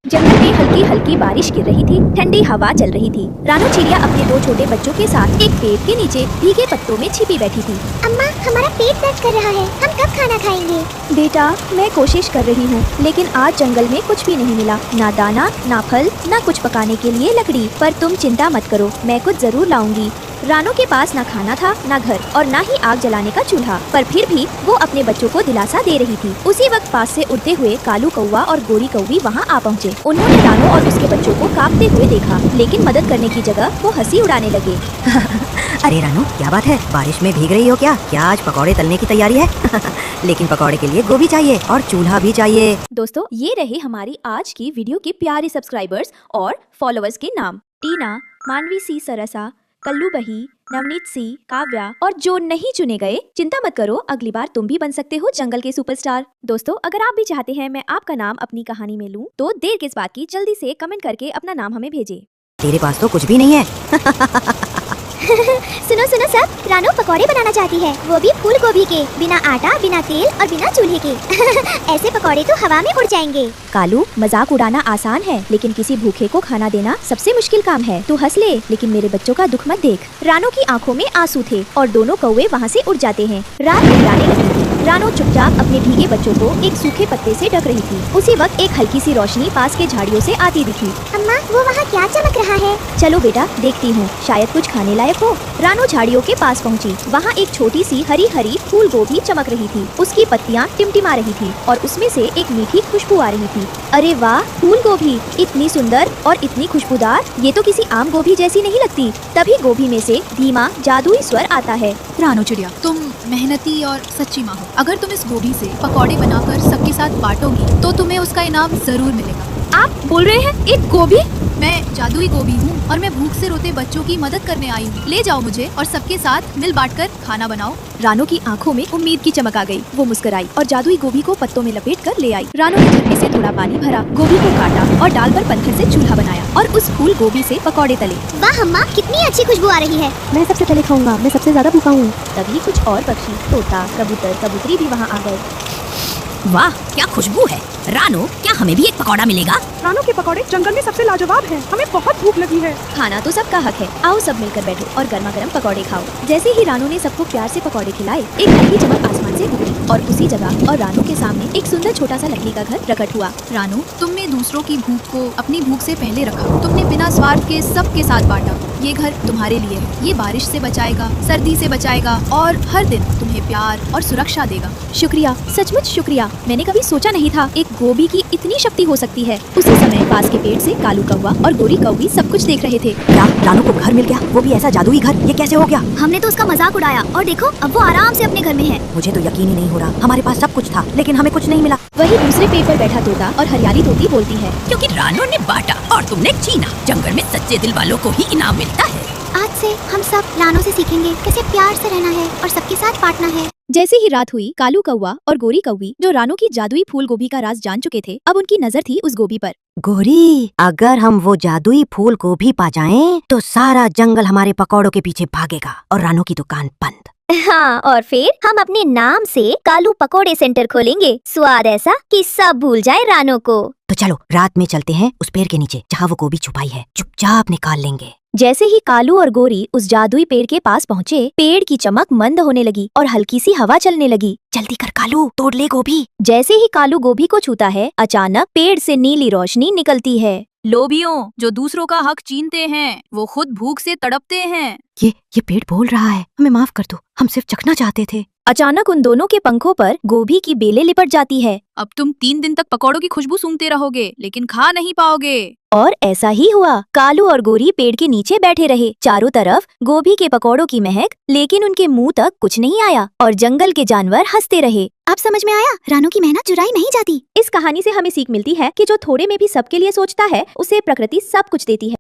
जंगल में हल्की हल्की बारिश गिर रही थी। ठंडी हवा चल रही थी। रानू चिड़िया अपने दो छोटे बच्चों के साथ एक पेड़ के नीचे भीगे पत्तों में छिपी बैठी थी। अम्मा, हमारा पेट दर्द कर रहा है, हम कब खाना खाएंगे? बेटा, मैं कोशिश कर रही हूँ, लेकिन आज जंगल में कुछ भी नहीं मिला। ना दाना, ना फल, ना कुछ पकाने के लिए लकड़ी। पर तुम चिंता मत करो, मैं कुछ जरूर लाऊंगी। रानू के पास ना खाना था, ना घर और ना ही आग जलाने का चूल्हा, पर फिर भी वो अपने बच्चों को दिलासा दे रही थी। उसी वक्त पास से उड़ते हुए कालू कौवा और गोरी कौवी वहाँ आ पहुँचे। उन्होंने रानू और उसके बच्चों को कांपते हुए देखा, लेकिन मदद करने की जगह वो हंसी उड़ाने लगे। अरे रानू, क्या बात है, बारिश में भीग रही हो क्या? क्या आज पकौड़े तलने की तैयारी है? लेकिन पकौड़े के लिए गोभी चाहिए और चूल्हा भी चाहिए। दोस्तों, ये रहे हमारी आज की वीडियो के प्यारे सब्सक्राइबर्स और फॉलोअर्स के नाम। टीना, मानवी सी सरसा, कल्लू बही, नवनीत सी, काव्या और जो नहीं चुने गए, चिंता मत करो, अगली बार तुम भी बन सकते हो जंगल के सुपरस्टार। दोस्तों, अगर आप भी चाहते हैं मैं आपका नाम अपनी कहानी में लूं, तो देर किस बात की, जल्दी से कमेंट करके अपना नाम हमें भेजें। तेरे पास तो कुछ भी नहीं है। सुनो सुनो सब, रानू पकौड़े बनाना चाहती है, वो भी फूल गोभी के, बिना आटा, बिना तेल और बिना चूल्हे के। ऐसे पकौड़े तो हवा में उड़ जाएंगे। कालू, मजाक उड़ाना आसान है, लेकिन किसी भूखे को खाना देना सबसे मुश्किल काम है। तू हंस ले, लेकिन मेरे बच्चों का दुख मत देख। रानू की आंखों में आंसू थे और दोनों कौवे वहाँ से उड़ जाते हैं। रात गहराने लगी थी। रानू चुपचाप अपने भीगे बच्चों को एक सूखे पत्ते से ढक रही थी। उसी वक्त एक हल्की सी रोशनी पास के झाड़ियों से आती दिखी। अम्मा, वो वहाँ क्या चमक रहा है? चलो बेटा, देखती हूँ, शायद कुछ खाने लायक हो। रानू झाड़ियों के पास पहुँची। वहाँ एक छोटी सी हरी हरी फूल गोभी चमक रही थी। उसकी पत्तियाँ टिमटिमा रही थी और उसमें से एक मीठी खुशबू आ रही थी। अरे वाह, फूल गोभी इतनी सुंदर और इतनी खुशबूदार, ये तो किसी आम गोभी जैसी नहीं लगती। तभी गोभी में से धीमा जादुई स्वर आता है। रानू चिड़िया, तुम मेहनती और सच्ची माँ हो। अगर तुम इस गोभी से पकौड़े बनाकर सबके साथ बांटोगी तो तुम्हें उसका इनाम जरूर मिलेगा। आप बोल रहे हैं एक गोभी? मैं जादुई गोभी हूँ और मैं भूख से रोते बच्चों की मदद करने आई हूँ। ले जाओ मुझे और सबके साथ मिल बांटकर खाना बनाओ। रानू की आंखों में उम्मीद की चमक आ गई। वो मुस्कुराई और जादुई गोभी को पत्तों में लपेट कर ले आई। रानू ने झटके से थोड़ा पानी भरा, गोभी को काटा और डाल पर पत्थर से चूल्हा बनाया और उस फूल गोभी से पकौड़े तले। वाह अम्मा, कितनी अच्छी खुशबू आ रही है। मैं सबसे पहले खाऊंगा, मैं सबसे ज्यादा भूखा हूँ। तभी कुछ और पक्षी, तोता, कबूतर, कबूतरी भी वहाँ आ गए। वाह, क्या खुशबू है। रानू, क्या हमें भी एक पकौड़ा मिलेगा? रानू के पकौड़े जंगल में सबसे लाजवाब हैं। हमें बहुत भूख लगी है। खाना तो सबका हक है। आओ सब मिलकर बैठो और गर्मा गर्म पकौड़े खाओ। जैसे ही रानू ने सबको प्यार से पकौड़े खिलाए, एक हल्की चमक आसमान से गुजरी और उसी जगह और रानू के सामने एक सुंदर छोटा सा लकड़ी का घर प्रकट हुआ। रानू, तुमने दूसरों की भूख को अपनी भूख से पहले रखा। तुमने बिना स्वार्थ के सबके साथ बांटा। ये घर तुम्हारे लिए है। ये बारिश से बचाएगा, सर्दी से बचाएगा और हर दिन तुम्हें प्यार और सुरक्षा देगा। शुक्रिया, सचमुच शुक्रिया। मैंने कभी सोचा नहीं था एक गोभी की इतनी शक्ति हो सकती है। उसी समय पास के पेड़ से कालू कौवा और गोरी कौवी सब कुछ देख रहे थे। क्या रानू को घर मिल गया? वो भी ऐसा जादुई घर? ये कैसे हो गया? हमने तो उसका मजाक उड़ाया और देखो अब वो आराम से अपने घर में है। मुझे तो यकीन ही नहीं हो रहा। हमारे पास सब कुछ था, लेकिन हमें कुछ नहीं मिला। वही दूसरे पेड़ पर बैठा तोता और हरियाली तोती बोलती है, क्योंकि रानू ने बांटा और तुमने छीना। जंगल में सच्चे दिल वालों को ही इनाम मिलता है। आज से हम सब रानू से सीखेंगे कैसे प्यार से रहना है और सबके साथ बांटना है। जैसे ही रात हुई, कालू कौवा और गोरी कौवी जो रानू की जादुई फूल गोभी का राज जान चुके थे, अब उनकी नजर थी उस गोभी पर। गोरी, अगर हम वो जादुई फूल गोभी पा जाएं, तो सारा जंगल हमारे पकौड़ों के पीछे भागेगा और रानू की दुकान बंद। हाँ, और फिर हम अपने नाम से कालू पकोड़े सेंटर खोलेंगे। स्वाद ऐसा कि सब भूल जाए रानू को। तो चलो रात में चलते हैं उस पेड़ के नीचे जहाँ वो गोभी छुपाई है। चुपचाप निकाल लेंगे। जैसे ही कालू और गोरी उस जादुई पेड़ के पास पहुँचे, पेड़ की चमक मंद होने लगी और हल्की सी हवा चलने लगी। जल्दी कर कालू, तोड़ ले गोभी। जैसे ही कालू गोभी को छूता है, अचानक पेड़ से नीली रोशनी निकलती है। लोभियों, जो दूसरों का हक छीनते हैं, वो खुद भूख से तड़पते हैं। ये पेड़ बोल रहा है। हमें माफ कर दो, हम सिर्फ चखना चाहते थे। अचानक उन दोनों के पंखों पर गोभी की बेलें लिपट जाती है। अब तुम 3 दिन तक पकौड़ों की खुशबू सूंघते रहोगे, लेकिन खा नहीं पाओगे। और ऐसा ही हुआ। कालू और गोरी पेड़ के नीचे बैठे रहे। चारों तरफ गोभी के पकौड़ों की महक, लेकिन उनके मुंह तक कुछ नहीं आया और जंगल के जानवर हंसते रहे। अब समझ में आया, रानू की मेहनत जुराई नहीं जाती। इस कहानी से हमें सीख मिलती है कि जो थोड़े में भी सबके लिए सोचता है, उसे प्रकृति सब कुछ देती है।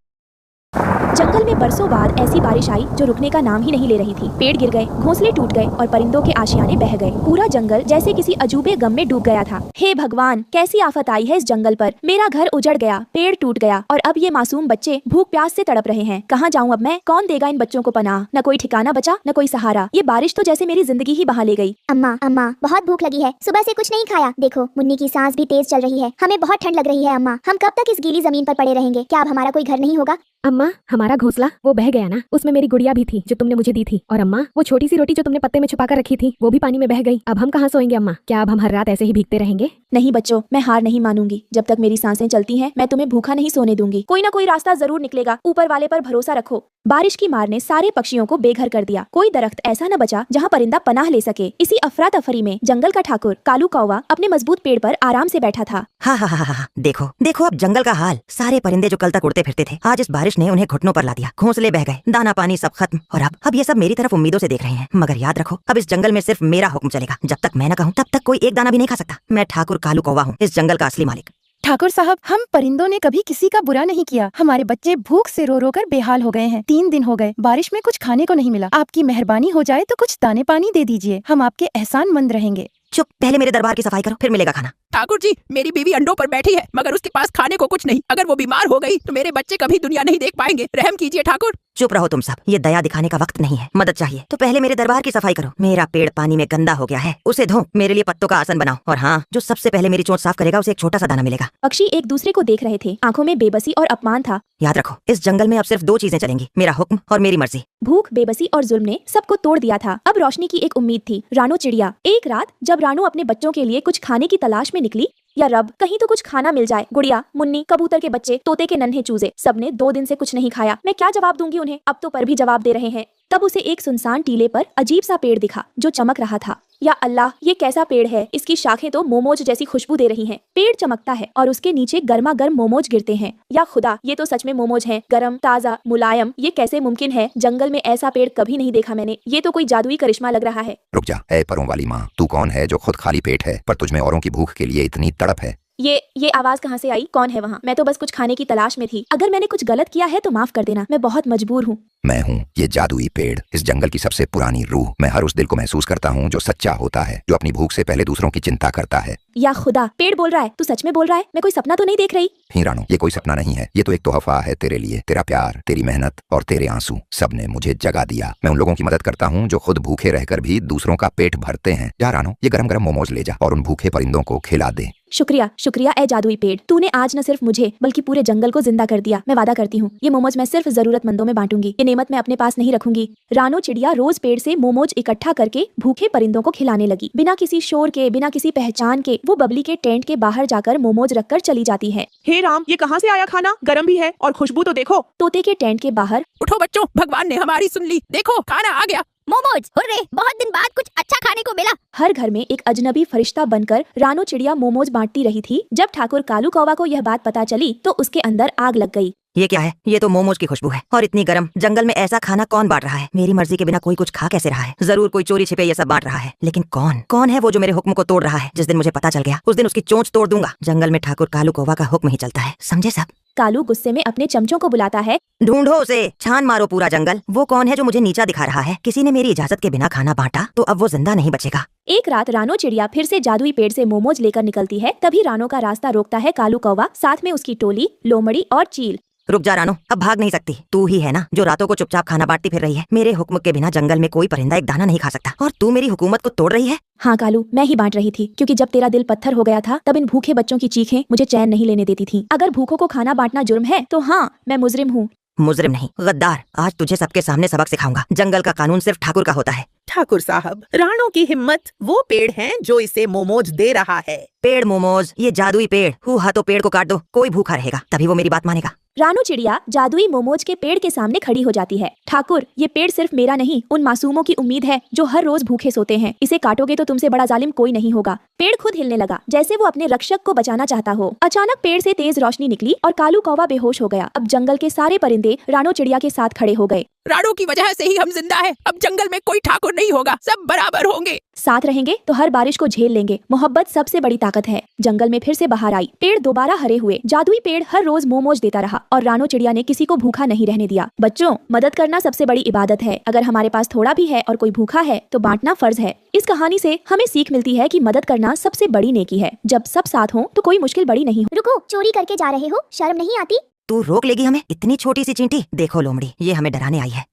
जंगल जंगल में बरसों बाद ऐसी बारिश आई जो रुकने का नाम ही नहीं ले रही थी। पेड़ गिर गए, घोंसले टूट गए और परिंदों के आशियाने बह गए। पूरा जंगल जैसे किसी अजूबे गम में डूब गया था। हे भगवान, कैसी आफत आई है इस जंगल पर। मेरा घर उजड़ गया, पेड़ टूट गया और अब ये मासूम बच्चे भूख प्यास से तड़प रहे हैं। कहाँ जाऊँ अब मैं? कौन देगा इन बच्चों को पनाह? न कोई ठिकाना बचा, न कोई सहारा। ये बारिश तो जैसे मेरी जिंदगी ही बहा ले गई। अम्मा अम्मा बहुत भूख लगी है, सुबह से कुछ नहीं खाया। देखो मुन्नी की सांस भी तेज चल रही है, हमें बहुत ठंड लग रही है। अम्मा हम कब तक इस गीली जमीन पर पड़े रहेंगे? क्या अब हमारा कोई घर नहीं होगा? अम्मा हमारा घोंसला वो बह गया ना, उसमें मेरी गुड़िया भी थी जो तुमने मुझे दी थी। और अम्मा वो छोटी सी रोटी जो तुमने पत्ते में छुपा कर रखी थी वो भी पानी में बह गई। अब हम कहाँ सोएंगे अम्मा? क्या अब हम हर रात ऐसे ही भीगते रहेंगे? नहीं बच्चों, मैं हार नहीं मानूंगी। जब तक मेरी सांसें चलती हैं मैं तुम्हें भूखा नहीं सोने दूंगी। कोई ना कोई रास्ता जरूर निकलेगा। ऊपर वाले पर भरोसा रखो। बारिश की मार ने सारे पक्षियों को बेघर कर दिया। कोई दरख्त ऐसा न बचा जहाँ परिंदा पनाह ले सके। इसी अफरा तफरी में जंगल का ठाकुर कालू कौवा अपने मजबूत पेड़ पर आराम से बैठा था। हा, देखो देखो अब जंगल का हाल। सारे परिंदे जो कल तक उड़ते फिरते थे, आज इस बारिश ने उन्हें घुटनों पर ला दिया। घोंसले बह गए, दाना पानी सब खत्म। और अब ये सब मेरी तरफ उम्मीदों से देख रहे हैं। मगर याद रखो, अब इस जंगल में सिर्फ मेरा हुक्म चलेगा। जब तक मैं न कहूँ तब तक कोई एक दाना भी नहीं खा सकता। मैं ठाकुर कालू कौवा हूँ, इस जंगल का असली मालिक। ठाकुर साहब, हम परिंदों ने कभी किसी का बुरा नहीं किया। हमारे बच्चे भूख से रो रो कर बेहाल हो गए हैं। 3 दिन हो गए, बारिश में कुछ खाने को नहीं मिला। आपकी मेहरबानी हो जाए तो कुछ दाने पानी दे दीजिए, हम आपके एहसानमंद रहेंगे। चुप, पहले मेरे दरबार की सफाई करो, फिर मिलेगा खाना। ठाकुर जी, मेरी बीवी अंडों पर बैठी है मगर उसके पास खाने को कुछ नहीं। अगर वो बीमार हो गई तो मेरे बच्चे कभी दुनिया नहीं देख पाएंगे। रहम कीजिए ठाकुर। चुप रहो तुम सब, ये दया दिखाने का वक्त नहीं है। मदद चाहिए तो पहले मेरे दरबार की सफाई करो। मेरा पेड़ पानी में गंदा हो गया है, उसे धो, मेरे लिए पत्तों का आसन बनाओ। और हाँ, जो सबसे पहले मेरी चोट साफ करेगा उसे एक छोटा सा दाना मिलेगा। पक्षी एक दूसरे को देख रहे थे, आंखों में बेबसी और अपमान था। याद रखो, इस जंगल में अब सिर्फ 2 चीजें चलेंगी, मेरा हुक्म और मेरी मर्जी। भूख, बेबसी और जुल्म ने सबको तोड़ दिया था। अब रोशनी की एक उम्मीद थी, रानो चिड़िया। एक रात जब रानो अपने बच्चों के लिए कुछ खाने की तलाश में निकली, या रब कहीं तो कुछ खाना मिल जाए। गुड़िया, मुन्नी, कबूतर के बच्चे, तोते के नन्हे चूजे, सबने 2 दिन से कुछ नहीं खाया। मैं क्या जवाब दूंगी उन्हें? अब तो पर भी जवाब दे रहे हैं। तब उसे एक सुनसान टीले पर अजीब सा पेड़ दिखा जो चमक रहा था। या अल्लाह, ये कैसा पेड़ है? इसकी शाखें तो मोमोज जैसी खुशबू दे रही हैं। पेड़ चमकता है और उसके नीचे गर्मा गर्म मोमोज गिरते हैं। या खुदा, ये तो सच में मोमोज हैं, गरम, ताजा, मुलायम। ये कैसे मुमकिन है? जंगल में ऐसा पेड़ कभी नहीं देखा मैंने। ये तो कोई जादुई करिश्मा लग रहा है। रुक जा, ऐ परों वाली माँ, तू कौन है जो खुद खाली पेट है पर तुझमें औरों की भूख के लिए इतनी तड़प है? ये आवाज कहाँ से आई? कौन है वहाँ? मैं तो बस कुछ खाने की तलाश में थी। अगर मैंने कुछ गलत किया है तो माफ कर देना, मैं बहुत मजबूर हूँ। मैं हूँ ये जादुई पेड़, इस जंगल की सबसे पुरानी रूह। मैं हर उस दिल को महसूस करता हूँ जो सच्चा होता है, जो अपनी भूख से पहले दूसरों की चिंता करता है। या खुदा, पेड़ बोल रहा है। तू सच में बोल रहा है? मैं कोई सपना तो नहीं देख रही? ही रानो, ये कोई सपना नहीं है, ये तो एक तोहफा है तेरे लिए। तेरा प्यार, तेरी मेहनत और तेरे आंसू, सब ने मुझे जगा दिया। मैं उन लोगों की मदद करता हूँ जो खुद भूखे रहकर भी दूसरों का पेट भरते हैं। जा रानो, ये गरम गरम मोमोज ले जा और उन भूखे परिंदों को खिला दे। शुक्रिया, शुक्रिया ए जादुई पेड़। तूने आज न सिर्फ मुझे बल्कि पूरे जंगल को जिंदा कर दिया। मैं वादा करती हूँ, ये मोमोज मैं सिर्फ जरूरतमंदों में बांटूंगी। ये नेमत मैं अपने पास नहीं रखूंगी। रानो चिड़िया रोज पेड़ से मोमोज इकट्ठा करके भूखे परिंदों को खिलाने लगी। बिना किसी शोर के, बिना किसी पहचान के वो बबली के टेंट के बाहर जाकर मोमोज रखकर चली जाती है। हे राम, ये कहाँ से आया खाना? गरम भी है और खुशबू तो देखो। तोते के टेंट के बाहर, उठो बच्चों, भगवान ने हमारी सुन ली। देखो, खाना आ गया। मोमोज, हुर्रे, बहुत दिन बाद कुछ अच्छा खाने को मिला। हर घर में एक अजनबी फरिश्ता बनकर रानो चिड़िया मोमोज बांटती रही थी। जब ठाकुर कालू कौवा को यह बात पता चली तो उसके अंदर आग लग गई। ये क्या है? ये तो मोमोज की खुशबू है और इतनी गरम। जंगल में ऐसा खाना कौन बांट रहा है? मेरी मर्जी के बिना कोई कुछ खा कैसे रहा है? जरूर कोई चोरी छिपे ये सब बांट रहा है। लेकिन कौन है वो जो मेरे हुक्म को तोड़ रहा है? जिस दिन मुझे पता चल गया उस दिन उसकी चोंच तोड़ दूंगा। जंगल में ठाकुर कालू कौवा का हुक्म ही चलता है, समझे सब? कालू गुस्से में अपने चमचों को बुलाता है। ढूंढो उसे, छान मारो पूरा जंगल। वो कौन है जो मुझे नीचा दिखा रहा है? किसी ने मेरी इजाजत के बिना खाना बांटा तो अब वो जिंदा नहीं बचेगा। एक रात रानो चिड़िया फिर से जादुई पेड़ से मोमोज लेकर निकलती है। तभी रानो का रास्ता रोकता है कालू कौवा, साथ में उसकी टोली, लोमड़ी और चील। रुक जा रानो, अब भाग नहीं सकती। तू ही है ना जो रातों को चुपचाप खाना बांटती फिर रही है। मेरे हुक्म के बिना जंगल में कोई परिंदा एक दाना नहीं खा सकता और तू मेरी हुकूमत को तोड़ रही है। हाँ कालू, मैं ही बांट रही थी, क्योंकि जब तेरा दिल पत्थर हो गया था तब इन भूखे बच्चों की चीखें मुझे चैन नहीं लेने देती थी। अगर भूखों को खाना बांटना जुर्म है तो हाँ, मैं मुजरिम हूँ। मुजरिम नहीं, गद्दार। आज तुझे सबके सामने सबक सिखाऊंगा। जंगल का कानून सिर्फ ठाकुर का होता है। ठाकुर साहब, राणो की हिम्मत, वो पेड़ है जो इसे मोमोज दे रहा है। पेड़ मोमोज, ये जादुई पेड़। हुआ तो पेड़ को काट दो, कोई भूखा रहेगा, तभी वो मेरी बात मानेगा। रानो चिड़िया जादुई मोमोज के पेड़ के सामने खड़ी हो जाती है। ठाकुर, ये पेड़ सिर्फ मेरा नहीं, उन मासूमों की उम्मीद है जो हर रोज भूखे सोते हैं। इसे काटोगे तो तुमसे बड़ा जालिम कोई नहीं होगा। पेड़ खुद हिलने लगा जैसे वो अपने रक्षक को बचाना चाहता हो। अचानक पेड़ से तेज रोशनी निकली और कालू कौवा बेहोश हो गया। अब जंगल के सारे परिंदे रानो चिड़िया के साथ खड़े हो गए। राणो की वजह से ही हम जिंदा हैं। अब जंगल में कोई ठाकुर नहीं होगा, सब बराबर होंगे। साथ रहेंगे तो हर बारिश को झेल लेंगे। मोहब्बत सबसे बड़ी ताकत है। जंगल में फिर से बाहर आई। पेड़ दोबारा हरे हुए। जादुई पेड़ हर रोज मोमोज देता रहा और रानो चिड़िया ने किसी को भूखा नहीं रहने दिया। बच्चों, मदद करना सबसे बड़ी इबादत है। अगर हमारे पास थोड़ा भी है और कोई भूखा है तो बांटना फर्ज है। इस कहानी से हमें सीख मिलती है कि मदद करना सबसे बड़ी नेकी है। जब सब साथ हों तो कोई मुश्किल बड़ी नहीं हो। रुको, चोरी करके जा रहे हो, शर्म नहीं आती? तू रोक लेगी हमें? इतनी छोटी सी चींटी। देखो लोमड़ी, ये हमें डराने आई है।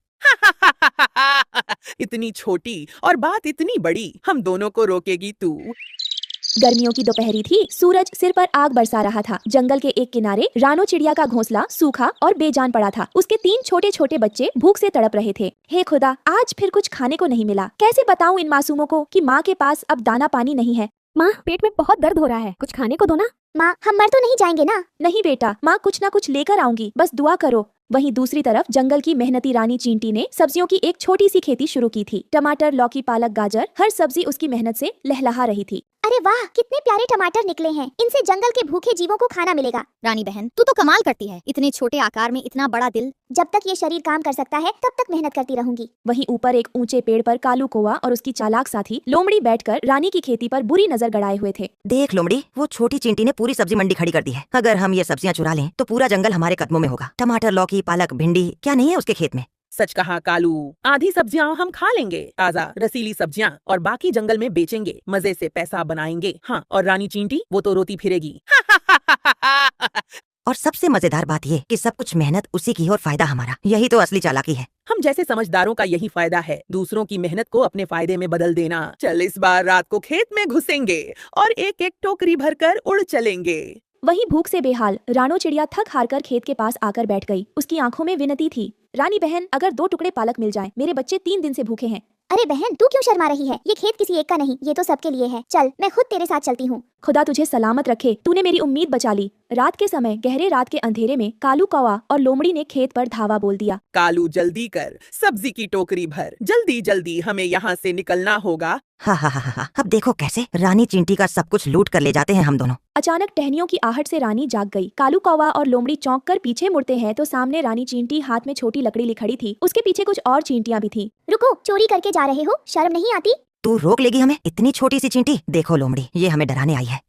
इतनी छोटी और बात इतनी बड़ी, हम दोनों को रोकेगी तू? गर्मियों की दोपहरी थी। सूरज सिर पर आग बरसा रहा था। जंगल के एक किनारे रानो चिड़िया का घोंसला सूखा और बेजान पड़ा था। उसके 3 छोटे छोटे बच्चे भूख से तड़प रहे थे। हे खुदा, आज फिर कुछ खाने को नहीं मिला। कैसे बताऊं इन मासूमों को कि माँ के पास अब दाना पानी नहीं है। माँ, पेट में बहुत दर्द हो रहा है, कुछ खाने को दो ना। माँ, हम मर तो नहीं जाएंगे ना? नहीं बेटा, माँ कुछ ना कुछ लेकर आऊंगी, बस दुआ करो। वहीं दूसरी तरफ जंगल की मेहनती रानी चींटी ने सब्जियों की एक छोटी सी खेती शुरू की थी। टमाटर, लौकी, पालक, गाजर, हर सब्जी उसकी मेहनत से लहलहा रही थी। अरे वाह, कितने प्यारे टमाटर निकले हैं। इनसे जंगल के भूखे जीवों को खाना मिलेगा। रानी बहन, तू तो कमाल करती है। इतने छोटे आकार में इतना बड़ा दिल। जब तक ये शरीर काम कर सकता है तब तक मेहनत करती रहूंगी। वहीं ऊपर एक ऊंचे पेड़ पर कालू कौवा और उसकी चालाक साथी लोमड़ी बैठकर रानी की खेती पर बुरी नजर गड़ाए हुए थे। देख लोमड़ी, वो छोटी चींटी ने पूरी सब्जी मंडी खड़ी कर दी है। अगर हम ये सब्जियां चुरा लें तो पूरा जंगल हमारे कदमों में होगा। टमाटर, लौकी, पालक, भिंडी क्या नहीं है उसके खेत में? सच कहा कालू, आधी सब्जियां हम खा लेंगे, ताजा रसीली सब्जियां, और बाकी जंगल में बेचेंगे, मजे से पैसा बनाएंगे। हाँ, और रानी चींटी वो तो रोती फिरेगी। और सबसे मजेदार बात ये कि सब कुछ मेहनत उसी की और फायदा हमारा। यही तो असली चालाकी है। हम जैसे समझदारों का यही फायदा है, दूसरों की मेहनत को अपने फायदे में बदल देना। चल, इस बार रात को खेत में घुसेंगे और एक एक टोकरी भरकर उड़ चलेंगे। वहीं भूख से बेहाल रानो चिड़िया थक हार कर खेत के पास आकर बैठ गई। उसकी आंखों में विनती थी, रानी बहन, अगर 2 टुकड़े पालक मिल जाएं, मेरे बच्चे 3 दिन से भूखे हैं। अरे बहन, तू क्यों शर्मा रही है? ये खेत किसी एक का नहीं, ये तो सबके लिए है। चल, मैं खुद तेरे साथ चलती हूँ। खुदा तुझे सलामत रखे, तूने मेरी उम्मीद बचा ली। रात के समय गहरे रात के अंधेरे में कालू कौवा और लोमड़ी ने खेत पर धावा बोल दिया। कालू, जल्दी कर, सब्जी की टोकरी भर, जल्दी जल्दी, हमें यहाँ से निकलना होगा। हा, अब देखो कैसे रानी चींटी का सब कुछ लूट कर ले जाते हैं हम दोनों। अचानक टहनियों की आहट से रानी जाग गई। कालू कौवा और लोमड़ी चौंक कर पीछे मुड़ते हैं तो सामने रानी चींटी हाथ में छोटी लकड़ी ली खड़ी थी। उसके पीछे कुछ और चींटियां भी थी। रुको, चोरी करके जा रहे हो, शर्म नहीं आती? तू रोक लेगी हमें? इतनी छोटी सी चींटी। देखो लोमड़ी, ये हमें डराने आई है।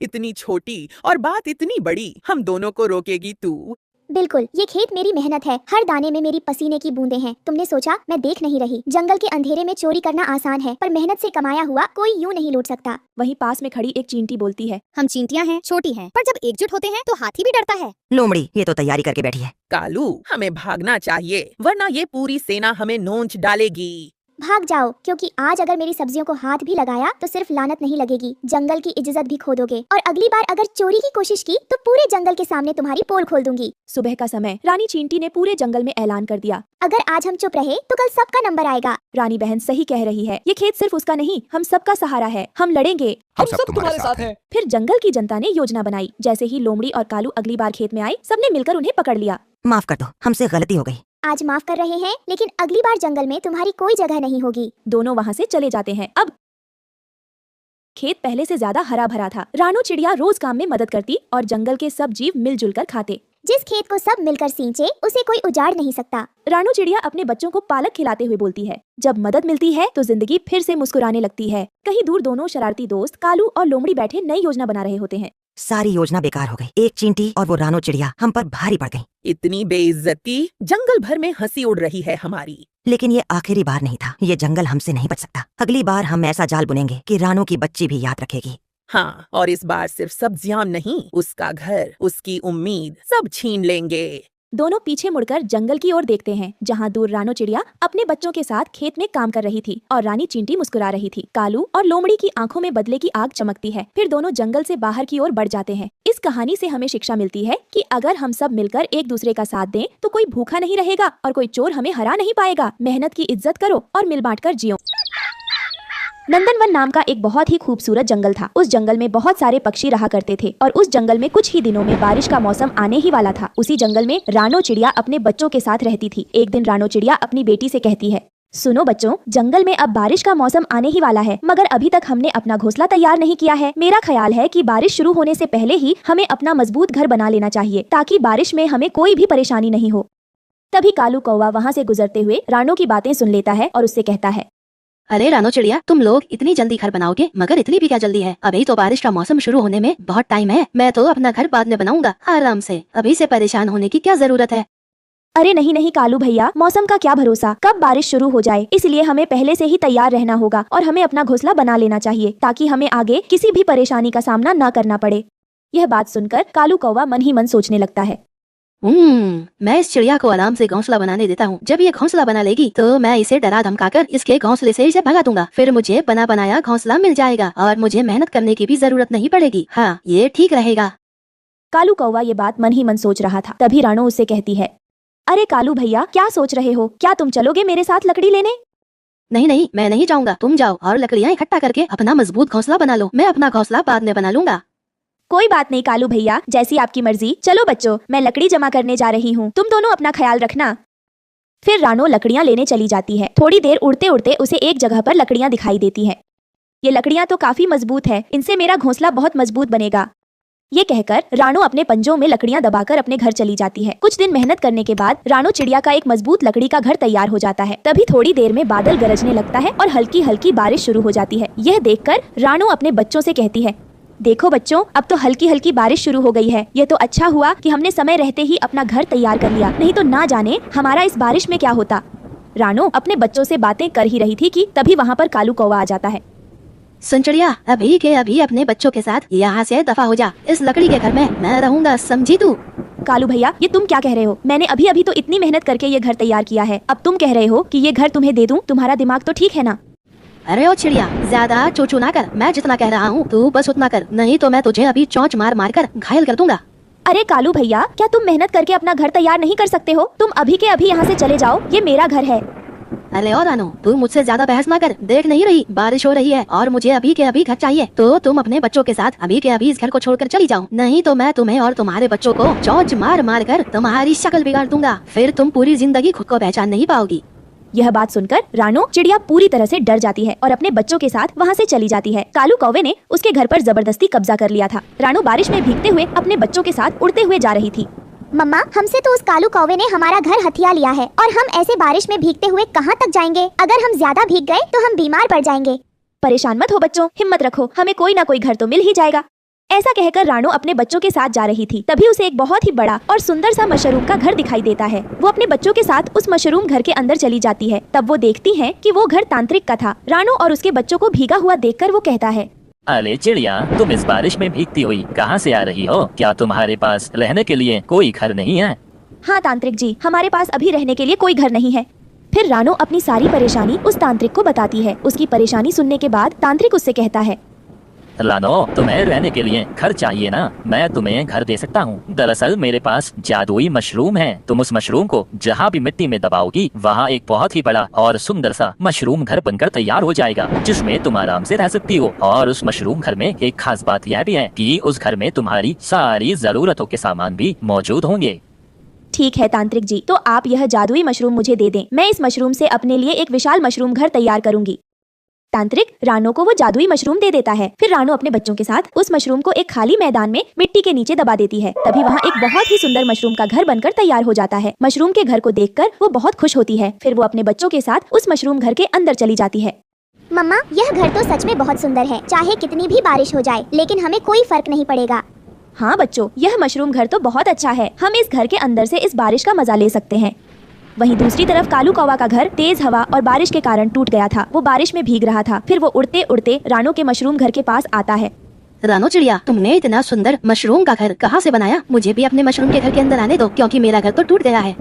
इतनी छोटी और बात इतनी बड़ी, हम दोनों को रोकेगी तू? बिल्कुल, ये खेत मेरी मेहनत है। हर दाने में मेरी पसीने की बूंदें हैं। तुमने सोचा मैं देख नहीं रही? जंगल के अंधेरे में चोरी करना आसान है, पर मेहनत से कमाया हुआ कोई यूं नहीं लूट सकता। वहीं पास में खड़ी एक चींटी बोलती है, हम चींटियां हैं, छोटी हैं, पर जब एकजुट होते हैं तो हाथी भी डरता है। लोमड़ी, ये तो तैयारी करके बैठी है। कालू, हमें भागना चाहिए, वरना ये पूरी सेना हमें नोच डालेगी। भाग जाओ, क्योंकि आज अगर मेरी सब्जियों को हाथ भी लगाया तो सिर्फ लानत नहीं लगेगी, जंगल की इज्जत भी खो दोगे। और अगली बार अगर चोरी की कोशिश की तो पूरे जंगल के सामने तुम्हारी पोल खोल दूंगी। सुबह का समय रानी चींटी ने पूरे जंगल में ऐलान कर दिया, अगर आज हम चुप रहे तो कल सबका नंबर आएगा। रानी बहन सही कह रही है, ये खेत सिर्फ उसका नहीं, हम सबका सहारा है। हम लड़ेंगे, हम सब तुम्हारे साथ हैं। फिर जंगल की जनता ने योजना बनाई। जैसे ही लोमड़ी और कालू अगली बार खेत में आए, सबने मिलकर उन्हें पकड़ लिया। माफ कर दो, हमसे गलती हो गई। आज माफ कर रहे हैं, लेकिन अगली बार जंगल में तुम्हारी कोई जगह नहीं होगी। दोनों वहाँ से चले जाते हैं। अब खेत पहले से ज्यादा हरा भरा था। रानो चिड़िया रोज काम में मदद करती और जंगल के सब जीव मिलजुल कर खाते। जिस खेत को सब मिलकर सींचे उसे कोई उजाड़ नहीं सकता। रानो चिड़िया अपने बच्चों को पालक खिलाते हुए बोलती है, जब मदद मिलती है तो जिंदगी फिर से मुस्कुराने लगती है। कहीं दूर दोनों शरारती दोस्त कालू और लोमड़ी बैठे नई योजना बना रहे होते हैं। सारी योजना बेकार हो गई। एक चींटी और वो रानो चिड़िया हम पर भारी पड़ गई। इतनी बेइज्जती, जंगल भर में हंसी उड़ रही है हमारी। लेकिन ये आखिरी बार नहीं था, ये जंगल हमसे नहीं बच सकता। अगली बार हम ऐसा जाल बुनेंगे कि रानो की बच्ची भी याद रखेगी। हाँ, और इस बार सिर्फ सब्जियां नहीं, उसका घर, उसकी उम्मीद सब छीन लेंगे। दोनों पीछे मुड़कर जंगल की ओर देखते हैं, जहाँ दूर रानो चिड़िया अपने बच्चों के साथ खेत में काम कर रही थी और रानी चींटी मुस्कुरा रही थी। कालू और लोमड़ी की आंखों में बदले की आग चमकती है। फिर दोनों जंगल से बाहर की ओर बढ़ जाते हैं। इस कहानी से हमें शिक्षा मिलती है कि अगर हम सब मिलकर एक दूसरे का साथ दें तो कोई भूखा नहीं रहेगा और कोई चोर हमें हरा नहीं पाएगा। मेहनत की इज्जत करो और मिल बांट कर जियो। नंदनवन नाम का एक बहुत ही खूबसूरत जंगल था। उस जंगल में बहुत सारे पक्षी रहा करते थे और उस जंगल में कुछ ही दिनों में बारिश का मौसम आने ही वाला था। उसी जंगल में रानो चिड़िया अपने बच्चों के साथ रहती थी। एक दिन रानो चिड़िया अपनी बेटी से कहती है, सुनो बच्चों, जंगल में अब बारिश का मौसम आने ही वाला है, मगर अभी तक हमने अपना घोंसला तैयार नहीं किया है। मेरा ख्याल है कि बारिश शुरू होने से पहले ही हमें अपना मजबूत घर बना लेना चाहिए, ताकि बारिश में हमें कोई भी परेशानी नहीं हो। तभी कालू कौवा वहाँ से गुजरते हुए रानो की बातें सुन लेता है और उससे कहता है, अरे रानो चिड़िया, तुम लोग इतनी जल्दी घर बनाओगे, मगर इतनी भी क्या जल्दी है? अभी तो बारिश का मौसम शुरू होने में बहुत टाइम है। मैं तो अपना घर बाद में बनाऊंगा आराम से, अभी से परेशान होने की क्या जरूरत है? अरे नहीं नहीं कालू भैया, मौसम का क्या भरोसा, कब बारिश शुरू हो जाए, इसलिए हमें पहले से ही तैयार रहना होगा और हमें अपना घोंसला बना लेना चाहिए ताकि हमें आगे किसी भी परेशानी का सामना न करना पड़े। यह बात सुनकर कालू कौवा मन ही मन सोचने लगता है, मैं इस चिड़िया को आराम से घोंसला बनाने देता हूँ। जब ये घोंसला बना लेगी तो मैं इसे डरा धमकाकर इसके घोंसले से इसे भगा दूंगा। फिर मुझे बना बनाया घोंसला मिल जाएगा और मुझे मेहनत करने की भी जरूरत नहीं पड़ेगी। हाँ, ये ठीक रहेगा। कालू कौवा ये बात मन ही मन सोच रहा था। तभी रानो उससे कहती है, अरे कालू भैया, क्या सोच रहे हो? क्या तुम चलोगे मेरे साथ लकड़ी लेने? नहीं नहीं, मैं नहीं जाऊंगा। तुम जाओ और लकड़ियाँ इकट्ठा करके अपना मजबूत घोंसला बना लो। मैं अपना घोंसला बाद में बना लूंगा। कोई बात नहीं कालू भैया, जैसी आपकी मर्जी। चलो बच्चों, मैं लकड़ी जमा करने जा रही हूँ, तुम दोनों अपना ख्याल रखना। फिर रानो लकड़ियाँ लेने चली जाती है। थोड़ी देर उड़ते उड़ते उसे एक जगह पर लकड़ियाँ दिखाई देती हैं। ये लकड़ियाँ तो काफी मजबूत है, इनसे मेरा घोंसला बहुत मजबूत बनेगा। ये कहकर रानो अपने पंजों में लकड़ियाँ दबाकर अपने घर चली जाती है। कुछ दिन मेहनत करने के बाद रानो चिड़िया का एक मजबूत लकड़ी का घर तैयार हो जाता है। तभी थोड़ी देर में बादल गरजने लगता है और हल्की हल्की बारिश शुरू हो जाती है। यह देखकर रानो अपने बच्चों से कहती है, देखो बच्चों, अब तो हल्की हल्की बारिश शुरू हो गई है। ये तो अच्छा हुआ कि हमने समय रहते ही अपना घर तैयार कर लिया, नहीं तो ना जाने हमारा इस बारिश में क्या होता। रानो अपने बच्चों से बातें कर ही रही थी कि तभी वहाँ पर कालू कौवा आ जाता है। सुन चिड़िया, अभी के अभी अपने बच्चों के साथ यहाँ से दफा हो जा। इस लकड़ी के घर में मैं रहूंगा, समझी तू? कालू भैया, ये तुम क्या कह रहे हो? मैंने अभी अभी तो इतनी मेहनत करके ये घर तैयार किया है, अब तुम कह रहे हो कि ये घर तुम्हें दे दूं? तुम्हारा दिमाग तो ठीक है ना? अरे ओ चिड़िया, ज्यादा चोचू ना कर। मैं जितना कह रहा हूँ तू बस उतना कर, नहीं तो मैं तुझे अभी चोंच मार मार कर घायल कर दूंगा। अरे कालू भैया, क्या तुम मेहनत करके अपना घर तैयार नहीं कर सकते हो? तुम अभी के अभी यहाँ से चले जाओ, ये मेरा घर है। अरे और रानो, तू मुझसे ज्यादा बहस ना कर। देख नहीं रही बारिश हो रही है और मुझे अभी के अभी घर चाहिए, तो तुम अपने बच्चों के साथ अभी के अभी इस घर को छोड़कर चली जाओ, नहीं तो मैं तुम्हें और तुम्हारे बच्चों को चोंच मार मार कर तुम्हारी शक्ल बिगाड़ दूंगा। फिर तुम पूरी जिंदगी खुद को पहचान नहीं पाओगी। यह बात सुनकर रानो चिड़िया पूरी तरह से डर जाती है और अपने बच्चों के साथ वहाँ से चली जाती है। कालू कौवे ने उसके घर पर जबरदस्ती कब्जा कर लिया था। रानो बारिश में भीगते हुए अपने बच्चों के साथ उड़ते हुए जा रही थी। मम्मा, हमसे तो उस कालू कौवे ने हमारा घर हथिया लिया है और हम ऐसे बारिश में भीगते हुए कहाँ तक जाएंगे? अगर हम ज्यादा भीग गए तो हम बीमार पड़ जाएंगे। परेशान मत हो बच्चों, हिम्मत रखो, हमें कोई ना कोई घर तो मिल ही जाएगा। ऐसा कहकर रानो अपने बच्चों के साथ जा रही थी। तभी उसे एक बहुत ही बड़ा और सुंदर सा मशरूम का घर दिखाई देता है। वो अपने बच्चों के साथ उस मशरूम घर के अंदर चली जाती है। तब वो देखती है कि वो घर तांत्रिक का था। रानो और उसके बच्चों को भीगा हुआ देखकर वो कहता है, अरे चिड़िया, तुम इस बारिश में भीगती हुई कहाँ से आ रही हो? क्या तुम्हारे पास रहने के लिए कोई घर नहीं है? हाँ तांत्रिक जी, हमारे पास अभी रहने के लिए कोई घर नहीं है। फिर रानो अपनी सारी परेशानी उस तांत्रिक को बताती है। उसकी परेशानी सुनने के बाद तांत्रिक उससे कहता है, रानो, तुम्हें रहने के लिए घर चाहिए ना? मैं तुम्हें घर दे सकता हूँ। दरअसल मेरे पास जादुई मशरूम है। तुम उस मशरूम को जहाँ भी मिट्टी में दबाओगी, वहाँ एक बहुत ही बड़ा और सुंदर सा मशरूम घर बनकर तैयार हो जाएगा, जिसमें तुम आराम से रह सकती हो। और उस मशरूम घर में एक खास बात यह भी है कि उस घर में तुम्हारी सारी जरूरतों के सामान भी मौजूद होंगे। ठीक है तांत्रिक जी, तो आप यह जादुई मशरूम मुझे दे दें। मैं इस मशरूम से अपने लिए एक विशाल मशरूम घर तैयार करूंगी। तांत्रिक रानो को वो जादुई मशरूम दे देता है। फिर रानो अपने बच्चों के साथ उस मशरूम को एक खाली मैदान में मिट्टी के नीचे दबा देती है। तभी वहाँ एक बहुत ही सुंदर मशरूम का घर बनकर तैयार हो जाता है। मशरूम के घर को देखकर वो बहुत खुश होती है। फिर वो अपने बच्चों के साथ उस मशरूम घर के अंदर चली जाती है। मम्मा, यह घर तो सच में बहुत सुंदर है। चाहे कितनी भी बारिश हो जाए, लेकिन हमें कोई फर्क नहीं पड़ेगा। हाँ बच्चों, यह मशरूम घर तो बहुत अच्छा है। हम इस घर के अंदर से इस बारिश का मजा ले सकते हैं। वहीं दूसरी तरफ कालू कौवा का घर तेज हवा और बारिश के कारण टूट गया था। वो बारिश में भीग रहा था। फिर वो उड़ते उड़ते रानो के मशरूम घर के पास आता है। रानो चिड़िया, तुमने इतना सुंदर मशरूम का घर कहाँ से बनाया? मुझे भी अपने मशरूम के घर के अंदर आने दो, क्योंकि मेरा घर तो टूट गया है।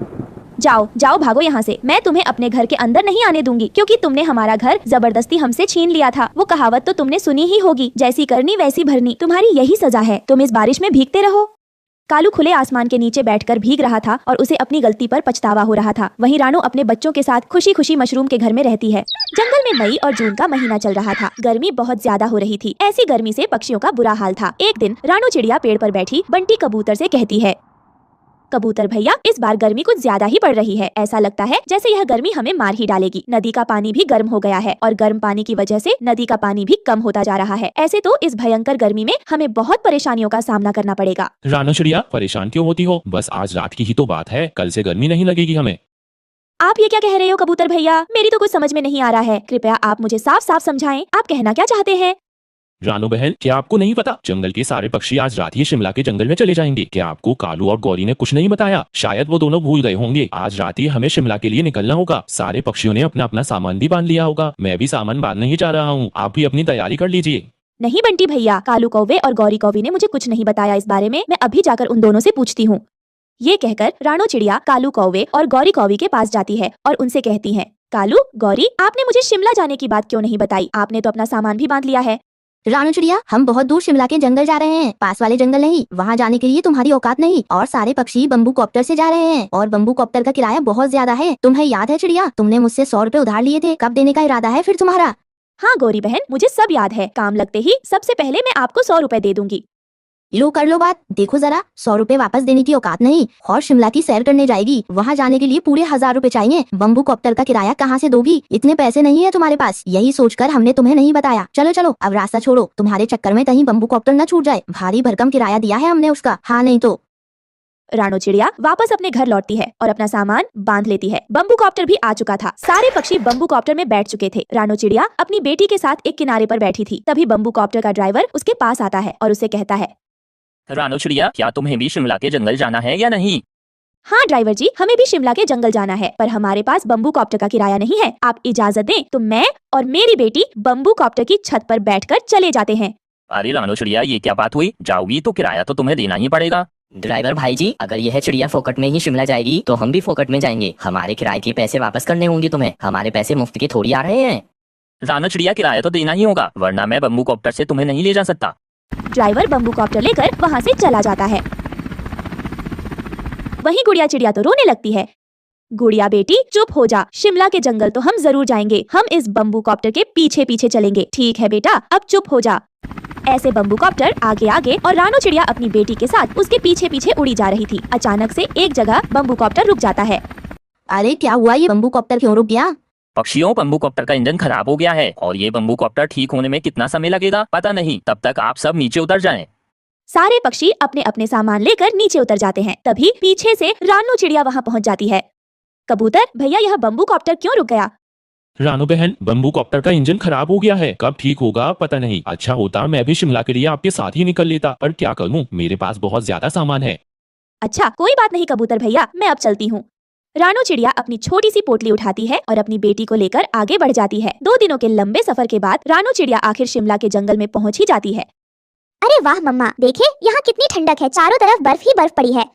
जाओ जाओ, भागो यहाँ से। मैं तुम्हें अपने घर के अंदर नहीं आने दूंगी, क्योंकि तुमने हमारा घर जबरदस्ती हमसे छीन लिया था। वो कहावत तो तुमने सुनी ही होगी, जैसी करनी वैसी भरनी। तुम्हारी यही सजा है। तुम इस बारिश में भीगते रहो। कालू खुले आसमान के नीचे बैठकर भीग रहा था और उसे अपनी गलती पर पछतावा हो रहा था। वहीं रानो अपने बच्चों के साथ खुशी खुशी मशरूम के घर में रहती है। जंगल में मई और जून का महीना चल रहा था। गर्मी बहुत ज्यादा हो रही थी। ऐसी गर्मी से पक्षियों का बुरा हाल था। एक दिन रानो चिड़िया पेड़ पर बैठी बंटी कबूतर से कहती है, कबूतर भैया, इस बार गर्मी कुछ ज्यादा ही पड़ रही है। ऐसा लगता है जैसे यह गर्मी हमें मार ही डालेगी। नदी का पानी भी गर्म हो गया है और गर्म पानी की वजह से नदी का पानी भी कम होता जा रहा है। ऐसे तो इस भयंकर गर्मी में हमें बहुत परेशानियों का सामना करना पड़ेगा। रानो चिड़िया, परेशान क्यों होती हो? बस आज रात की ही तो बात है, कल से गर्मी नहीं लगेगी हमें। आप ये क्या कह रहे हो कबूतर भैया? मेरी तो कुछ समझ में नहीं आ रहा है। कृपया आप मुझे साफ साफ समझाएं, आप कहना क्या चाहते हैं? रानो बहन, क्या आपको नहीं पता जंगल के सारे पक्षी आज रात ही शिमला के जंगल में चले जाएंगे? क्या आपको कालू और गौरी ने कुछ नहीं बताया? शायद वो दोनों भूल गए होंगे। आज रात ही हमें शिमला के लिए निकलना होगा। सारे पक्षियों ने अपना अपना सामान भी बांध लिया होगा। मैं भी सामान बांधने ही जा रहा हूँ। आप भी अपनी तैयारी कर लीजिए। नहीं बंटी भैया, कालू कौवे और गौरी कौवी ने मुझे कुछ नहीं बताया इस बारे में। मैं अभी जाकर उन दोनों से पूछती हूँ। ये कहकर रानो चिड़िया कालू कौवे और गौरी कौवी के पास जाती है और उनसे कहती है, कालू गौरी, आपने मुझे शिमला जाने की बात क्यों नहीं बताई? आपने तो अपना सामान भी बांध लिया है। रानो चिड़िया, हम बहुत दूर शिमला के जंगल जा रहे हैं, पास वाले जंगल नहीं। वहाँ जाने के लिए तुम्हारी औकात नहीं। और सारे पक्षी बम्बू कॉप्टर से जा रहे हैं और बम्बू कॉप्टर का किराया बहुत ज्यादा है। तुम्हें याद है चिड़िया, तुमने मुझसे 100 रुपए उधार लिए थे। कब देने का इरादा है फिर तुम्हारा? हाँ गौरी बहन, मुझे सब याद है। काम लगते ही सबसे पहले मैं आपको 100 रुपए दे दूंगी। लो कर लो बात। देखो जरा, 100 रुपए वापस देने की औकात नहीं। और शिमला की सैर करने जाएगी, वहाँ जाने के लिए पूरे 1000 रुपए चाहिए। बम्बू कॉप्टर का किराया कहाँ से दोगी? इतने पैसे नहीं है तुम्हारे पास। यही सोचकर हमने तुम्हें नहीं बताया। चलो चलो अब रास्ता छोड़ो, तुम्हारे चक्कर में कहीं बम्बू कॉप्टर न छूट जाए। भारी भरकम किराया दिया है हमने उसका, हाँ नहीं तो। रानो चिड़िया वापस अपने घर लौटती है और अपना सामान बांध लेती है। बम्बू कॉप्टर भी आ चुका था। सारे पक्षी बम्बू कॉप्टर में बैठ चुके थे। रानो चिड़िया अपनी बेटी के साथ एक किनारे पर बैठी थी। तभी बम्बू कॉप्टर का ड्राइवर उसके पास आता है और उसे कहता है, रानो चिड़िया, क्या तुम्हें भी शिमला के जंगल जाना है या नहीं? हाँ ड्राइवर जी, हमें भी शिमला के जंगल जाना है, पर हमारे पास बम्बू कॉप्टर का किराया नहीं है। आप इजाजत दें तो मैं और मेरी बेटी बम्बू कॉप्टर की छत पर बैठकर चले जाते हैं। अरे रानो चिड़िया, ये क्या बात हुई? जाओगी तो किराया तो तुम्हें देना ही पड़ेगा। ड्राइवर भाई जी, अगर यह चिड़िया फोकट में ही शिमला जाएगी तो हम भी फोकट में जाएंगे। हमारे किराए के पैसे वापस करने होंगे तुम्हें। हमारे पैसे मुफ्त के थोड़ी आ रहे हैं। रानो चिड़िया, किराया तो देना ही होगा, वरना मैं बम्बू कॉप्टर से तुम्हें नहीं ले जा सकता। ड्राइवर बम्बू कॉप्टर लेकर वहाँ से चला जाता है। वहीं गुड़िया चिड़िया तो रोने लगती है। गुड़िया बेटी चुप हो जा, शिमला के जंगल तो हम जरूर जाएंगे। हम इस बम्बू कॉप्टर के पीछे पीछे चलेंगे। ठीक है बेटा, अब चुप हो जा। ऐसे बम्बू कॉप्टर आगे आगे और रानो चिड़िया अपनी बेटी के साथ उसके पीछे पीछे उड़ी जा रही थी। अचानक से एक जगह बम्बू कॉप्टर रुक जाता है। अरे क्या हुआ, ये बम्बू कॉप्टर क्यों रुक गया? पक्षियों, बम्बू कॉप्टर का इंजन खराब हो गया है और ये बम्बू कॉप्टर ठीक होने में कितना समय लगेगा पता नहीं। तब तक आप सब नीचे उतर जाएं। सारे पक्षी अपने अपने सामान लेकर नीचे उतर जाते हैं। तभी पीछे से रानो चिड़िया वहाँ पहुँच जाती है। कबूतर भैया, यह बम्बू कॉप्टर क्यों रुक गया? रानो बहन, बम्बू कॉप्टर का इंजन खराब हो गया है। कब ठीक होगा पता नहीं। अच्छा होता मैं भी शिमला के लिए आपके साथ ही निकल लेता, पर क्या करूं, मेरे पास बहुत ज्यादा सामान है। अच्छा कोई बात नहीं कबूतर भैया, मैं अब चलती हूँ। रानो चिड़िया अपनी छोटी सी पोटली उठाती है और अपनी बेटी को लेकर आगे बढ़ जाती है। 2 दिनों के लंबे सफर के बाद रानो चिड़िया आखिर शिमला के जंगल में पहुँच ही जाती है। अरे वाह मम्मा, देखे यहाँ कितनी ठंडक है। चारों तरफ बर्फ ही बर्फ पड़ी है।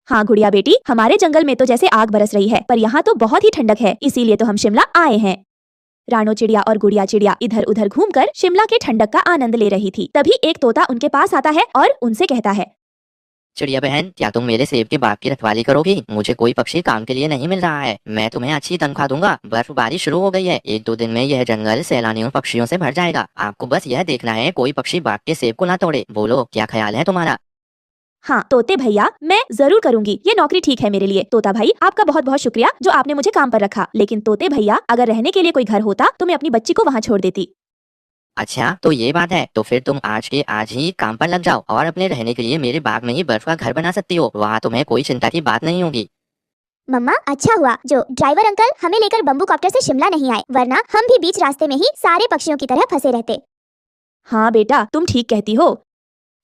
हाँ गुड़िया बेटी, हमारे जंगल में तो जैसे आग बरस रही है, पर यहाँ तो बहुत ही ठंडक है। इसीलिए तो हम शिमला आए हैं। रानो चिड़िया और गुड़िया चिड़िया इधर उधर घूमकर शिमला के ठंडक का आनंद ले रही थी। तभी एक तोता उनके पास आता है और उनसे कहता है, चिड़िया बहन, क्या तुम मेरे सेब के बाग की रखवाली करोगी? मुझे कोई पक्षी काम के लिए नहीं मिल रहा है। मैं तुम्हें अच्छी तनख्वाह दूंगा। बर्फबारी शुरू हो गई है। 1-2 दिन में यह जंगल सैलानियों पक्षियों से भर जाएगा। आपको बस यह देखना है कोई पक्षी बाग के सेब को ना तोड़े। बोलो, क्या ख्याल है तुम्हारा? हाँ तोते भैया, मैं जरूर करूंगी। ये नौकरी ठीक है मेरे लिए। तोता भाई, आपका बहुत बहुत शुक्रिया जो आपने मुझे काम पर रखा। लेकिन तोते भैया, अगर रहने के लिए कोई घर होता तो मैं अपनी बच्ची को वहाँ छोड़ देती। अच्छा तो ये बात है, तो फिर तुम आज के आज ही काम पर लग जाओ और अपने रहने के लिए मेरे बाग में ही बर्फ का घर बना सकती हो। वहाँ तुम्हें कोई चिंता की बात नहीं होगी। मम्मा, अच्छा हुआ जो ड्राइवर अंकल हमें लेकर बम्बू कॉप्टर से शिमला नहीं आए, वरना हम भी बीच रास्ते में ही सारे पक्षियों की तरह फंसे रहते। हाँ बेटा, तुम ठीक कहती हो।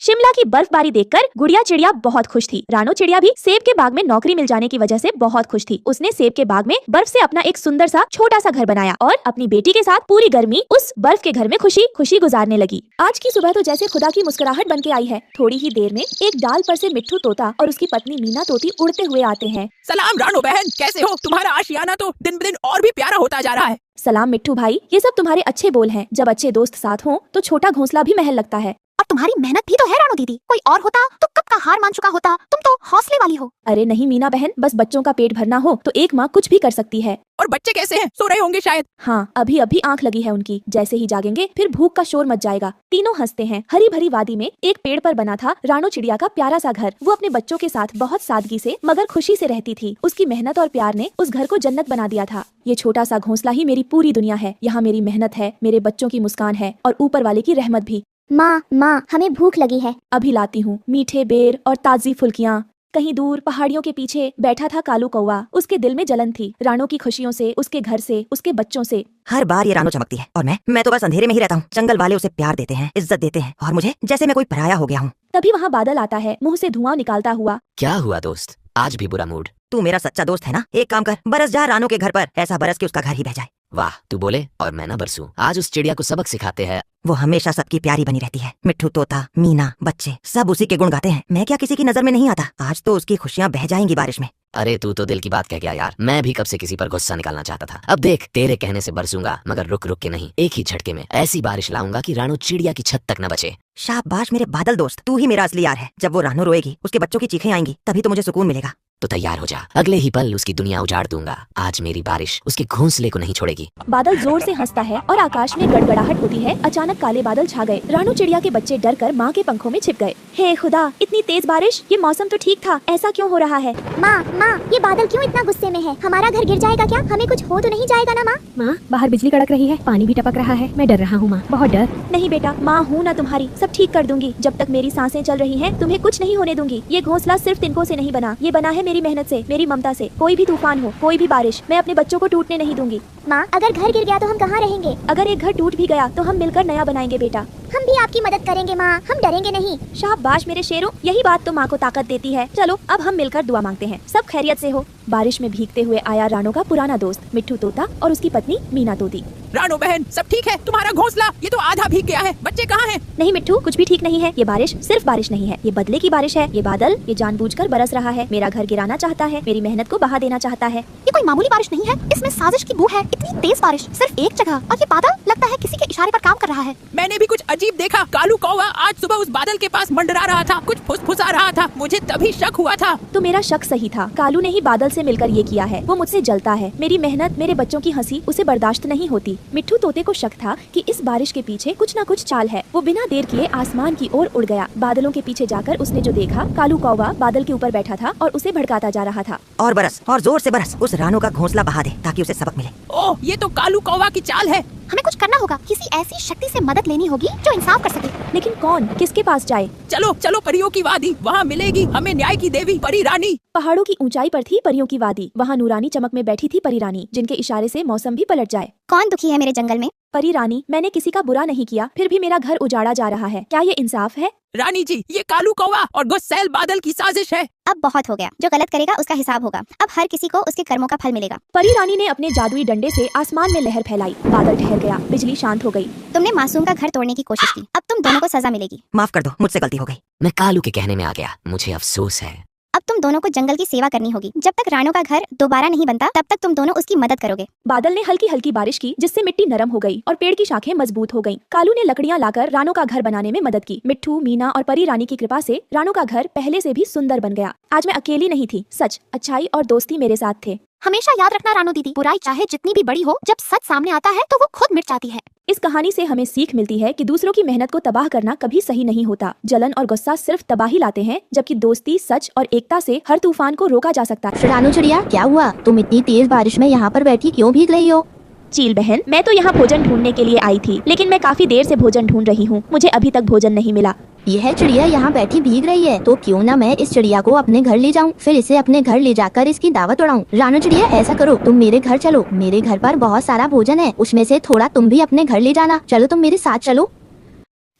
शिमला की बर्फबारी देखकर गुड़िया चिड़िया बहुत खुश थी। रानो चिड़िया भी सेब के बाग में नौकरी मिल जाने की वजह से बहुत खुश थी। उसने सेब के बाग में बर्फ से अपना एक सुंदर सा छोटा सा घर बनाया और अपनी बेटी के साथ पूरी गर्मी उस बर्फ के घर में खुशी खुशी गुजारने लगी। आज की सुबह तो जैसे खुदा की मुस्कुराहट बन के आई है। थोड़ी ही देर में एक डाल पर से मिट्ठू तोता और उसकी पत्नी मीना तोती उड़ते हुए आते हैं। सलाम रानो बहन, कैसे हो? तुम्हारा आशियाना तो दिन ब दिन और भी प्यारा होता जा रहा है। सलाम मिट्ठू भाई, ये सब तुम्हारे अच्छे बोल हैं। जब अच्छे दोस्त साथ हों तो छोटा घोंसला भी महल लगता है। और तुम्हारी मेहनत भी तो है रानो दीदी। कोई और होता तो कब का हार मान चुका होता। तुम तो हौसले वाली हो। अरे नहीं मीना बहन, बस बच्चों का पेट भरना हो तो एक माँ कुछ भी कर सकती है। और बच्चे कैसे हैं? सो रहे होंगे शायद। हाँ, अभी अभी आंख लगी है उनकी। जैसे ही जागेंगे फिर भूख का शोर मच जाएगा। तीनों हंसते हैं। हरी भरी वादी में एक पेड़ पर बना था रानो चिड़िया का प्यारा सा घर। वो अपने बच्चों के साथ बहुत सादगी से मगर खुशी से रहती थी। उसकी मेहनत और प्यार ने उस घर को जन्नत बना दिया था। ये छोटा सा घोंसला ही मेरी पूरी दुनिया है। यहाँ मेरी मेहनत है, मेरे बच्चों की मुस्कान है और ऊपर वाले की रहमत भी। माँ, हमें भूख लगी है। अभी लाती हूँ मीठे बेर और ताजी फुल्कियाँ। कहीं दूर पहाड़ियों के पीछे बैठा था कालू कौवा। उसके दिल में जलन थी, रानो की खुशियों से, उसके घर से, उसके बच्चों से। हर बार ये रानो चमकती है और मैं तो बस अंधेरे में ही रहता हूँ। जंगल वाले उसे प्यार देते हैं, इज्जत देते हैं और मुझे जैसे मैं कोई पराया हो गया हूँ। तभी वहाँ बादल आता है, मुंह से धुआं निकालता हुआ। क्या हुआ दोस्त, आज भी बुरा मूड? तू मेरा सच्चा दोस्त है ना, एक काम कर, बरस जा रानो के घर पर, ऐसा बरस के उसका घर ही बह जाए। वाह, तू बोले और मैं ना बरसूं। आज उस चिड़िया को सबक सिखाते हैं। वो हमेशा सबकी प्यारी बनी रहती है। मिट्ठू, तोता, मीना, बच्चे सब उसी के गुण गाते हैं। मैं क्या किसी की नजर में नहीं आता? आज तो उसकी खुशियाँ बह जाएंगी बारिश में। अरे तू तो दिल की बात कह गया यार। मैं भी कब से किसी पर गुस्सा निकालना चाहता था। अब देख, तेरे कहने से बरसूंगा, मगर रुक रुक के नहीं, एक ही झटके में ऐसी बारिश लाऊंगा कि रानो चिड़िया की छत तक न बचे। शाबाश मेरे बादल दोस्त, तू ही मेरा असली यार है। जब वो रानो रोएगी, उसके बच्चों की चीखें आएंगी, तभी तो मुझे सुकून मिलेगा। तो तैयार हो जा, अगले ही पल उसकी दुनिया उजाड़ दूंगा। आज मेरी बारिश उसके घोंसले को नहीं छोड़ेगी। बादल जोर से हंसता है और आकाश में गड़गड़ाहट होती है। अचानक काले बादल छा गए। रानो चिड़िया के बच्चे डर कर माँ के पंखों में छिप गए। हे खुदा, इतनी तेज बारिश! ये मौसम तो ठीक था, ऐसा क्यों हो रहा है? माँ, ये बादल क्यों इतना गुस्से में है? हमारा घर गिर जाएगा क्या? हमें कुछ हो तो नहीं जाएगा ना माँ? माँ, बाहर बिजली कड़क रही है, पानी भी टपक रहा है, मैं डर रहा हूँ माँ, बहुत डर। नहीं बेटा, माँ हूँ ना तुम्हारी, सब ठीक कर दूंगी। जब तक मेरी सांसें चल रही हैं, तुम्हें कुछ नहीं होने दूंगी। ये घोंसला सिर्फ तिनकों से नहीं बना, ये बना है मेरी मेहनत से, मेरी ममता से। कोई भी तूफान हो, कोई भी बारिश, मैं अपने बच्चों को टूटने नहीं दूंगी। माँ, अगर घर गिर गया तो हम कहाँ रहेंगे? अगर एक घर टूट भी गया तो हम मिलकर नया बनाएंगे बेटा। हम भी आपकी मदद करेंगे माँ, हम डरेंगे नहीं। शाबाश मेरे शेरों, यही बात तो माँ को ताकत देती है। चलो अब हम मिलकर दुआ मांगते हैं, सब खैरियत से हो। बारिश में भीगते हुए आया रानो का पुराना दोस्त मिट्ठू तोता और उसकी पत्नी मीना तोती। रानो बहन, सब ठीक है? तुम्हारा घोंसला ये तो आधा भीग गया है, बच्चे कहाँ हैं? नहीं मिट्ठू, कुछ भी ठीक नहीं है। ये बारिश सिर्फ बारिश नहीं है, ये बदले की बारिश है। ये बादल ये जानबूझकर बरस रहा है, मेरा घर गिराना चाहता है, मेरी मेहनत को बहा देना चाहता है। ये कोई मामूली बारिश नहीं है, इसमें साजिश की बू है। इतनी तेज बारिश सिर्फ एक जगह, और ये बादल लगता है किसी के इशारे पर काम कर रहा है। मैंने भी कुछ अजीब देखा। कालू कौवा आज सुबह उस बादल के पास मंडरा रहा था, कुछ फुसफुसा रहा था, मुझे तभी शक हुआ था। तो मेरा शक सही था, कालू ने ही बादल से मिलकर ये किया है। वो मुझसे जलता है, मेरी मेहनत, मेरे बच्चों की हंसी उसे बर्दाश्त नहीं होती। मिट्ठू तोते को शक था कि इस बारिश के पीछे कुछ न कुछ चाल है। वो बिना देर किए आसमान की ओर उड़ गया। बादलों के पीछे जाकर उसने जो देखा, कालू कौवा बादल के ऊपर बैठा था और उसे भड़काता जा रहा था। और बरस, और जोर से बरस, उस रानो का घोंसला बहा दे ताकि उसे सबक मिले। ओह, ये तो कालू कौवा की चाल है। हमें कुछ करना होगा, किसी ऐसी शक्ति से मदद लेनी होगी जो इंसाफ कर सके। लेकिन कौन, किसके पास जाए? चलो चलो परियों की वादी, वहाँ मिलेगी हमें न्याय की देवी परी रानी। पहाड़ों की ऊंचाई पर थी परियों की वादी, वहाँ नूरानी चमक में बैठी थी परी रानी, जिनके इशारे से मौसम भी पलट जाए। कौन दुखी है मेरे जंगल में? परी रानी, मैंने किसी का बुरा नहीं किया, फिर भी मेरा घर उजाड़ा जा रहा है, क्या ये इंसाफ है? रानी जी, ये कालू कौवा और गुस्सैल बादल की साजिश है। अब बहुत हो गया, जो गलत करेगा उसका हिसाब होगा। अब हर किसी को उसके कर्मों का फल मिलेगा। परी रानी ने अपने जादुई डंडे से आसमान में लहर फैलाई, बादल ठहर गया, बिजली शांत हो गई। तुमने मासूम का घर तोड़ने की कोशिश की, अब तुम दोनों को सजा मिलेगी। माफ कर दो, मुझसे गलती हो गई। मैं कालू के कहने में आ गया, मुझे अफसोस है। अब तुम दोनों को जंगल की सेवा करनी होगी। जब तक रानो का घर दोबारा नहीं बनता, तब तक तुम दोनों उसकी मदद करोगे। बादल ने हल्की हल्की बारिश की, जिससे मिट्टी नरम हो गई और पेड़ की शाखें मजबूत हो गईं। कालू ने लकड़ियां लाकर रानो का घर बनाने में मदद की। मिट्ठू, मीना और परी रानी की कृपा से रानो का घर पहले से भी सुंदर बन गया। आज मैं अकेली नहीं थी, सच, अच्छाई और दोस्ती मेरे साथ थे। हमेशा याद रखना रानो दीदी, बुराई चाहे जितनी भी बड़ी हो, जब सच सामने आता है तो वो खुद मिट जाती है। इस कहानी से हमें सीख मिलती है कि दूसरों की मेहनत को तबाह करना कभी सही नहीं होता। जलन और गुस्सा सिर्फ तबाही लाते हैं, जबकि दोस्ती, सच और एकता से हर तूफान को रोका जा सकता है। रानो चिड़िया, क्या हुआ? तुम इतनी तेज बारिश में यहाँ पर बैठी क्यों भीग रही हो? चील बहन, मैं तो यहाँ भोजन ढूंढने के लिए आई थी, लेकिन मैं काफी देर से भोजन ढूंढ रही हूँ, मुझे अभी तक भोजन नहीं मिला। यह चिड़िया यहाँ बैठी भीग रही है, तो क्यों ना मैं इस चिड़िया को अपने घर ले जाऊँ, फिर इसे अपने घर ले जाकर इसकी दावत उड़ाऊँ। रानो चिड़िया, ऐसा करो, तुम मेरे घर चलो, मेरे घर पर बहुत सारा भोजन है, उसमें से थोड़ा तुम भी अपने घर ले जाना। चलो, तुम मेरे साथ चलो।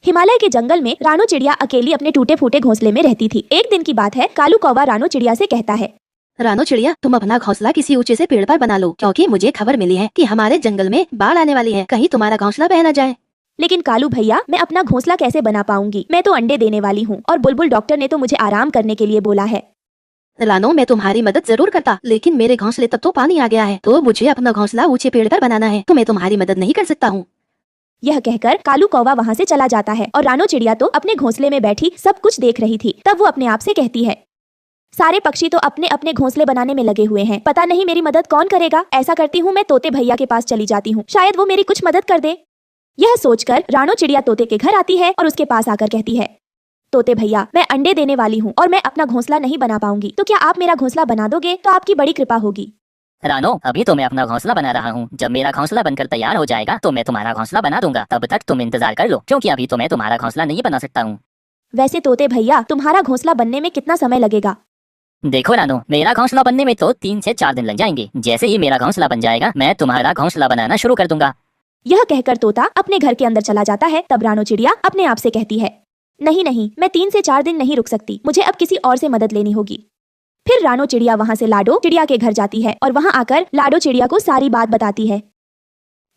हिमालय के जंगल में रानो चिड़िया अकेली अपने टूटे फूटे घोंसले में रहती थी। एक दिन की बात है, कालू कौवा रानो चिड़िया से कहता है, रानो चिड़िया, तुम अपना घोंसला किसी ऊंचे से पेड़ पर बना लो, क्योंकि मुझे खबर मिली है कि हमारे जंगल में बाढ़ आने वाली है, कहीं तुम्हारा घोंसला बह न जाए। लेकिन कालू भैया, मैं अपना घोंसला कैसे बना पाऊंगी? मैं तो अंडे देने वाली हूँ और बुलबुल डॉक्टर ने तो मुझे आराम करने के लिए बोला है। रानो, मैं तुम्हारी मदद जरूर करता, लेकिन मेरे घोंसले तक तो पानी आ गया है, तो मुझे अपना घोंसला ऊंचे पेड़ पर बनाना है, तो मैं तुम्हारी मदद नहीं कर सकता हूँ। यह कहकर कालू कौवा वहाँ से चला जाता है और रानो चिड़िया तो अपने घोंसले में बैठी सब कुछ देख रही थी। तब वो अपने आप से कहती है, सारे पक्षी तो अपने अपने घोंसले बनाने में लगे हुए हैं, पता नहीं मेरी मदद कौन करेगा। ऐसा करती हूँ, मैं तोते भैया के पास चली जाती हूँ, शायद वो मेरी कुछ मदद कर दे। यह सोचकर रानो चिड़िया तोते के घर आती है और उसके पास आकर कहती है, तोते भैया, मैं अंडे देने वाली हूँ और मैं अपना घोंसला नहीं बना पाऊंगी, तो क्या आप मेरा घोंसला बना दोगे? तो आपकी बड़ी कृपा होगी। रानो, अभी तो मैं अपना घोंसला बना रहा हूँ, जब मेरा घोंसला बनकर तैयार हो जाएगा तो मैं तुम्हारा घोंसला बना दूंगा, तब तक तुम इंतजार कर लो, क्योंकि अभी तो मैं तुम्हारा घोंसला नहीं बना सकता हूँ। वैसे तोते भैया, तुम्हारा घोंसला बनने में कितना समय लगेगा? देखो रानो, मेरा घोंसला बनने में तो 3 से 4 दिन लग जाएंगे। जैसे ही मेरा घोंसला बन जाएगा मैं तुम्हारा घोंसला बनाना शुरू कर दूंगा। यह कहकर तोता अपने घर के अंदर चला जाता है। तब रानो चिड़िया अपने आप से कहती है, नहीं नहीं, मैं 3 से 4 दिन नहीं रुक सकती, मुझे अब किसी और से मदद लेनी होगी। फिर रानो चिड़िया वहाँ से लाडो चिड़िया के घर जाती है और वहाँ आकर लाडो चिड़िया को सारी बात बताती है।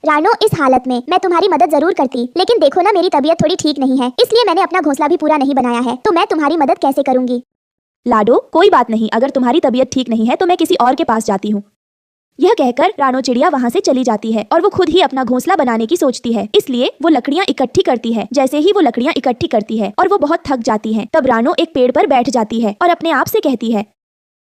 रानो, इस हालत में मैं तुम्हारी मदद जरूर करती, लेकिन देखो ना, मेरी तबीयत थोड़ी ठीक नहीं है, इसलिए मैंने अपना घोंसला भी पूरा नहीं बनाया है, तो मैं तुम्हारी मदद कैसे करूंगी। लाडो, कोई बात नहीं, अगर तुम्हारी तबीयत ठीक नहीं है तो मैं किसी और के पास जाती हूँ। यह कहकर रानो चिड़िया वहाँ से चली जाती है और वो खुद ही अपना घोंसला बनाने की सोचती है। इसलिए वो लकड़ियाँ इकट्ठी करती है। जैसे ही वो लकड़ियाँ इकट्ठी करती है और वो बहुत थक जाती है, तब रानो एक पेड़ पर बैठ जाती है और अपने आप से कहती है,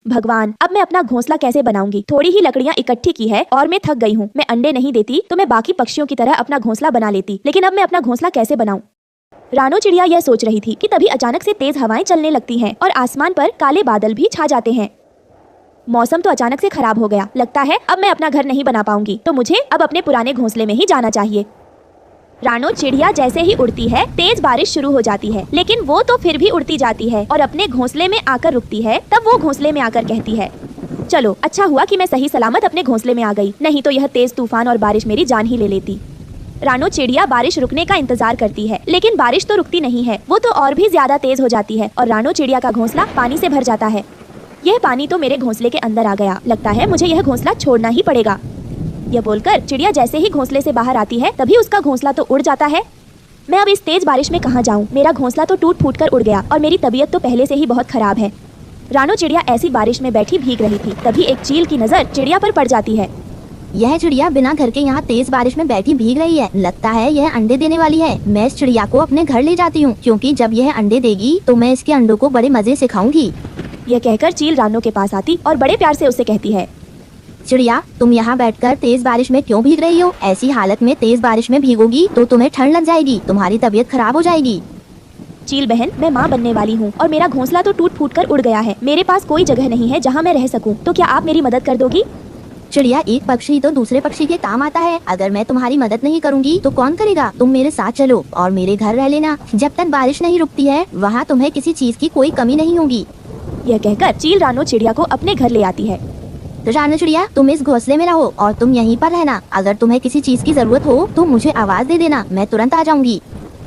भगवान, अब मैं अपना घोंसला कैसे बनाऊंगी। थोड़ी ही लकड़ियाँ इकट्ठी की है और मैं थक गई हूँ। मैं अंडे नहीं देती तो मैं बाकी पक्षियों की तरह अपना घोंसला बना लेती, लेकिन अब मैं अपना घोंसला कैसे बनाऊं। रानो चिड़िया यह सोच रही थी कि तभी अचानक से तेज हवाएं चलने लगती हैं और आसमान पर काले बादल भी छा जाते हैं। मौसम तो अचानक से खराब हो गया। लगता है अब मैं अपना घर नहीं बना पाऊंगी, तो मुझे अब अपने पुराने घोंसले में ही जाना चाहिए। रानो चिड़िया जैसे ही उड़ती है, तेज बारिश शुरू हो जाती है, लेकिन वो तो फिर भी उड़ती जाती है और अपने घोंसले में आकर रुकती है। तब वो घोंसले में आकर कहती है, चलो अच्छा हुआ कि मैं सही सलामत अपने घोंसले में आ गई, नहीं तो यह तेज तूफान और बारिश मेरी जान ही ले लेती। रानो चिड़िया बारिश रुकने का इंतजार करती है, लेकिन बारिश तो रुकती नहीं है, वो तो और भी ज्यादा तेज हो जाती है और रानो चिड़िया का घोंसला पानी से भर जाता है। यह पानी तो मेरे घोंसले के अंदर आ गया, लगता है मुझे यह घोंसला छोड़ना ही पड़ेगा। यह बोलकर चिड़िया जैसे ही घोंसले से बाहर आती है, तभी उसका घोंसला तो उड़ जाता है। मैं अब इस तेज बारिश में कहाँ जाऊँ, मेरा घोंसला तो टूट फूट कर उड़ गया और मेरी तबीयत तो पहले से ही बहुत खराब है। रानो चिड़िया ऐसी बारिश में बैठी भीग रही थी, तभी एक चील की नजर चिड़िया पर पड़ जाती है। यह चिड़िया बिना घर के यहाँ तेज बारिश में बैठी भीग रही है, लगता है यह अंडे देने वाली है। मैं इस चिड़िया को अपने घर ले जाती हूँ, क्योंकि जब यह अंडे देगी तो मैं इसके अंडों को बड़े मजे से खाऊंगी। यह कहकर चील रानो के पास आती और बड़े प्यार से उससे कहती है, चिड़िया, तुम यहाँ बैठकर तेज बारिश में क्यों भीग रही हो? ऐसी हालत में तेज बारिश में भीगोगी तो तुम्हें ठंड लग जाएगी, तुम्हारी तबीयत खराब हो जाएगी। चील बहन, मैं माँ बनने वाली हूँ और मेरा घोंसला तो टूट फूट कर उड़ गया है। मेरे पास कोई जगह नहीं है जहाँ मैं रह सकूँ, तो क्या आप मेरी मदद कर दोगी? चिड़िया, एक पक्षी तो दूसरे पक्षी के काम आता है। अगर मैं तुम्हारी मदद नहीं करूँगी तो कौन करेगा? तुम मेरे साथ चलो और मेरे घर रह लेना। जब तक बारिश नहीं रुकती है, वहाँ तुम्हें किसी चीज की कोई कमी नहीं होगी। यह कहकर चील रानो चिड़िया को अपने घर ले आती है। रानो चिड़िया, तुम इस घोंसले में रहो और तुम यहीं पर रहना। अगर तुम्हें किसी चीज की जरूरत हो तो मुझे आवाज दे देना, मैं तुरंत आ जाऊंगी।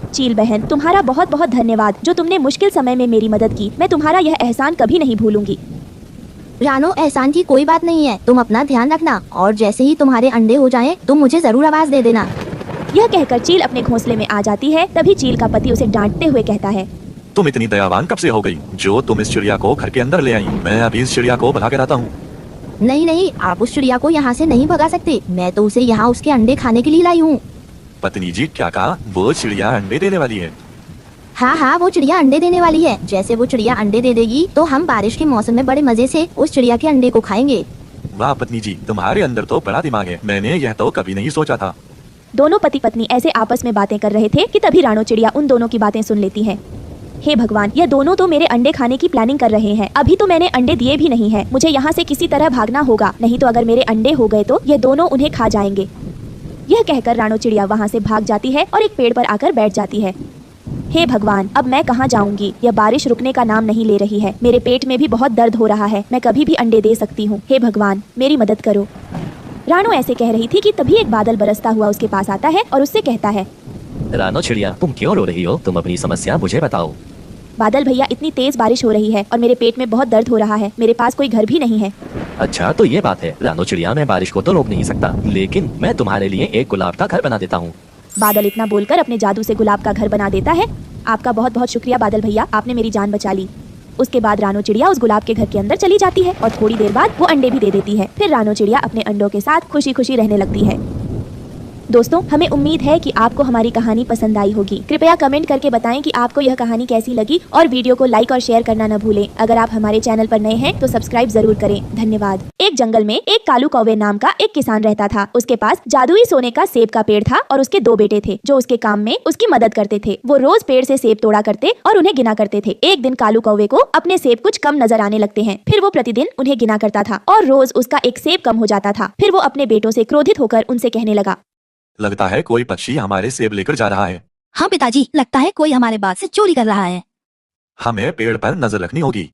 चील बहन, तुम्हारा बहुत बहुत धन्यवाद, जो तुमने मुश्किल समय में मेरी मदद की। मैं तुम्हारा यह एहसान कभी नहीं भूलूंगी। रानो, एहसान की कोई बात नहीं है, तुम अपना ध्यान रखना और जैसे ही तुम्हारे अंडे हो जाएं, तुम मुझे जरूर आवाज दे देना। यह कहकर चील अपने घोंसले में आ जाती है। तभी चील का पति उसे डांटते हुए कहता है, तुम इतनी दयावान कब से हो गई जो तुम इस चिड़िया को घर के अंदर ले आई? मैं अभी इस चिड़िया को भगा कर आता हूँ। नहीं नहीं, आप उस चिड़िया को यहाँ से नहीं भगा सकते, मैं तो उसे यहाँ उसके अंडे खाने के लिए लाई हूँ। पत्नी जी, क्या कहा? वो चिड़िया अंडे देने वाली है? हाँ हाँ, वो चिड़िया अंडे देने वाली है। जैसे वो चिड़िया अंडे दे देगी तो हम बारिश के मौसम में बड़े मजे से उस चिड़िया के अंडे को खाएंगे। वाह पत्नी जी, तुम्हारे अंदर तो बड़ा दिमाग है, मैंने यह तो कभी नहीं सोचा था। दोनों पति पत्नी ऐसे आपस में बातें कर रहे थे कि तभी रानो चिड़िया उन दोनों की बातें सुन लेती है। हे भगवान, यह दोनों तो मेरे अंडे खाने की प्लानिंग कर रहे हैं। अभी तो मैंने अंडे दिए भी नहीं है, मुझे यहाँ से किसी तरह भागना होगा, नहीं तो अगर मेरे अंडे हो गए तो ये दोनों उन्हें खा जाएंगे। यह कहकर रानो चिड़िया वहाँ से भाग जाती है और एक पेड़ पर आकर बैठ जाती है। हे भगवान, अब मैं कहाँ जाऊंगी? यह बारिश रुकने का नाम नहीं ले रही है। मेरे पेट में भी बहुत दर्द हो रहा है, मैं कभी भी अंडे दे सकती हूँ। हे भगवान, मेरी मदद करो। रानो ऐसे कह रही थी कि तभी एक बादल बरसता हुआ उसके पास आता है और उससे कहता है, रानो चिड़िया, तुम क्यों रो रही हो? तुम अपनी समस्या मुझे बताओ। बादल भैया, इतनी तेज बारिश हो रही है और मेरे पेट में बहुत दर्द हो रहा है। मेरे पास कोई घर भी नहीं है। अच्छा, तो ये बात है। रानो चिड़िया, मैं बारिश को तो रोक नहीं सकता, लेकिन मैं तुम्हारे लिए एक गुलाब का घर बना देता हूँ। बादल इतना बोलकर अपने जादू से गुलाब का घर बना देता है। आपका बहुत बहुत शुक्रिया बादल भैया, आपने मेरी जान बचा ली। उसके बाद रानो चिड़िया उस गुलाब के घर के अंदर चली जाती है और थोड़ी देर बाद वो अंडे भी दे देती है। फिर रानो चिड़िया अपने अंडों के साथ खुशी खुशी रहने लगती है। दोस्तों, हमें उम्मीद है कि आपको हमारी कहानी पसंद आई होगी। कृपया कमेंट करके बताएं कि आपको यह कहानी कैसी लगी और वीडियो को लाइक और शेयर करना न भूलें। अगर आप हमारे चैनल पर नए हैं तो सब्सक्राइब जरूर करें। धन्यवाद। एक जंगल में एक कालू कौवे नाम का एक किसान रहता था। उसके पास जादुई सोने का सेब का पेड़ था और उसके 2 बेटे थे जो उसके काम में उसकी मदद करते थे। वो रोज पेड़ से सेब तोड़ा करते और उन्हें गिना करते थे। एक दिन कालू कौवे को अपने सेब कुछ कम नजर आने लगते हैं। फिर वो प्रतिदिन उन्हें गिना करता था और रोज उसका एक सेब कम हो जाता था। फिर वो अपने बेटों से क्रोधित होकर उनसे कहने लगा, लगता है कोई पक्षी हमारे सेब लेकर जा रहा है। हाँ पिताजी, लगता है कोई हमारे बाग से चोरी कर रहा है। हमें पेड़ पर नजर रखनी होगी।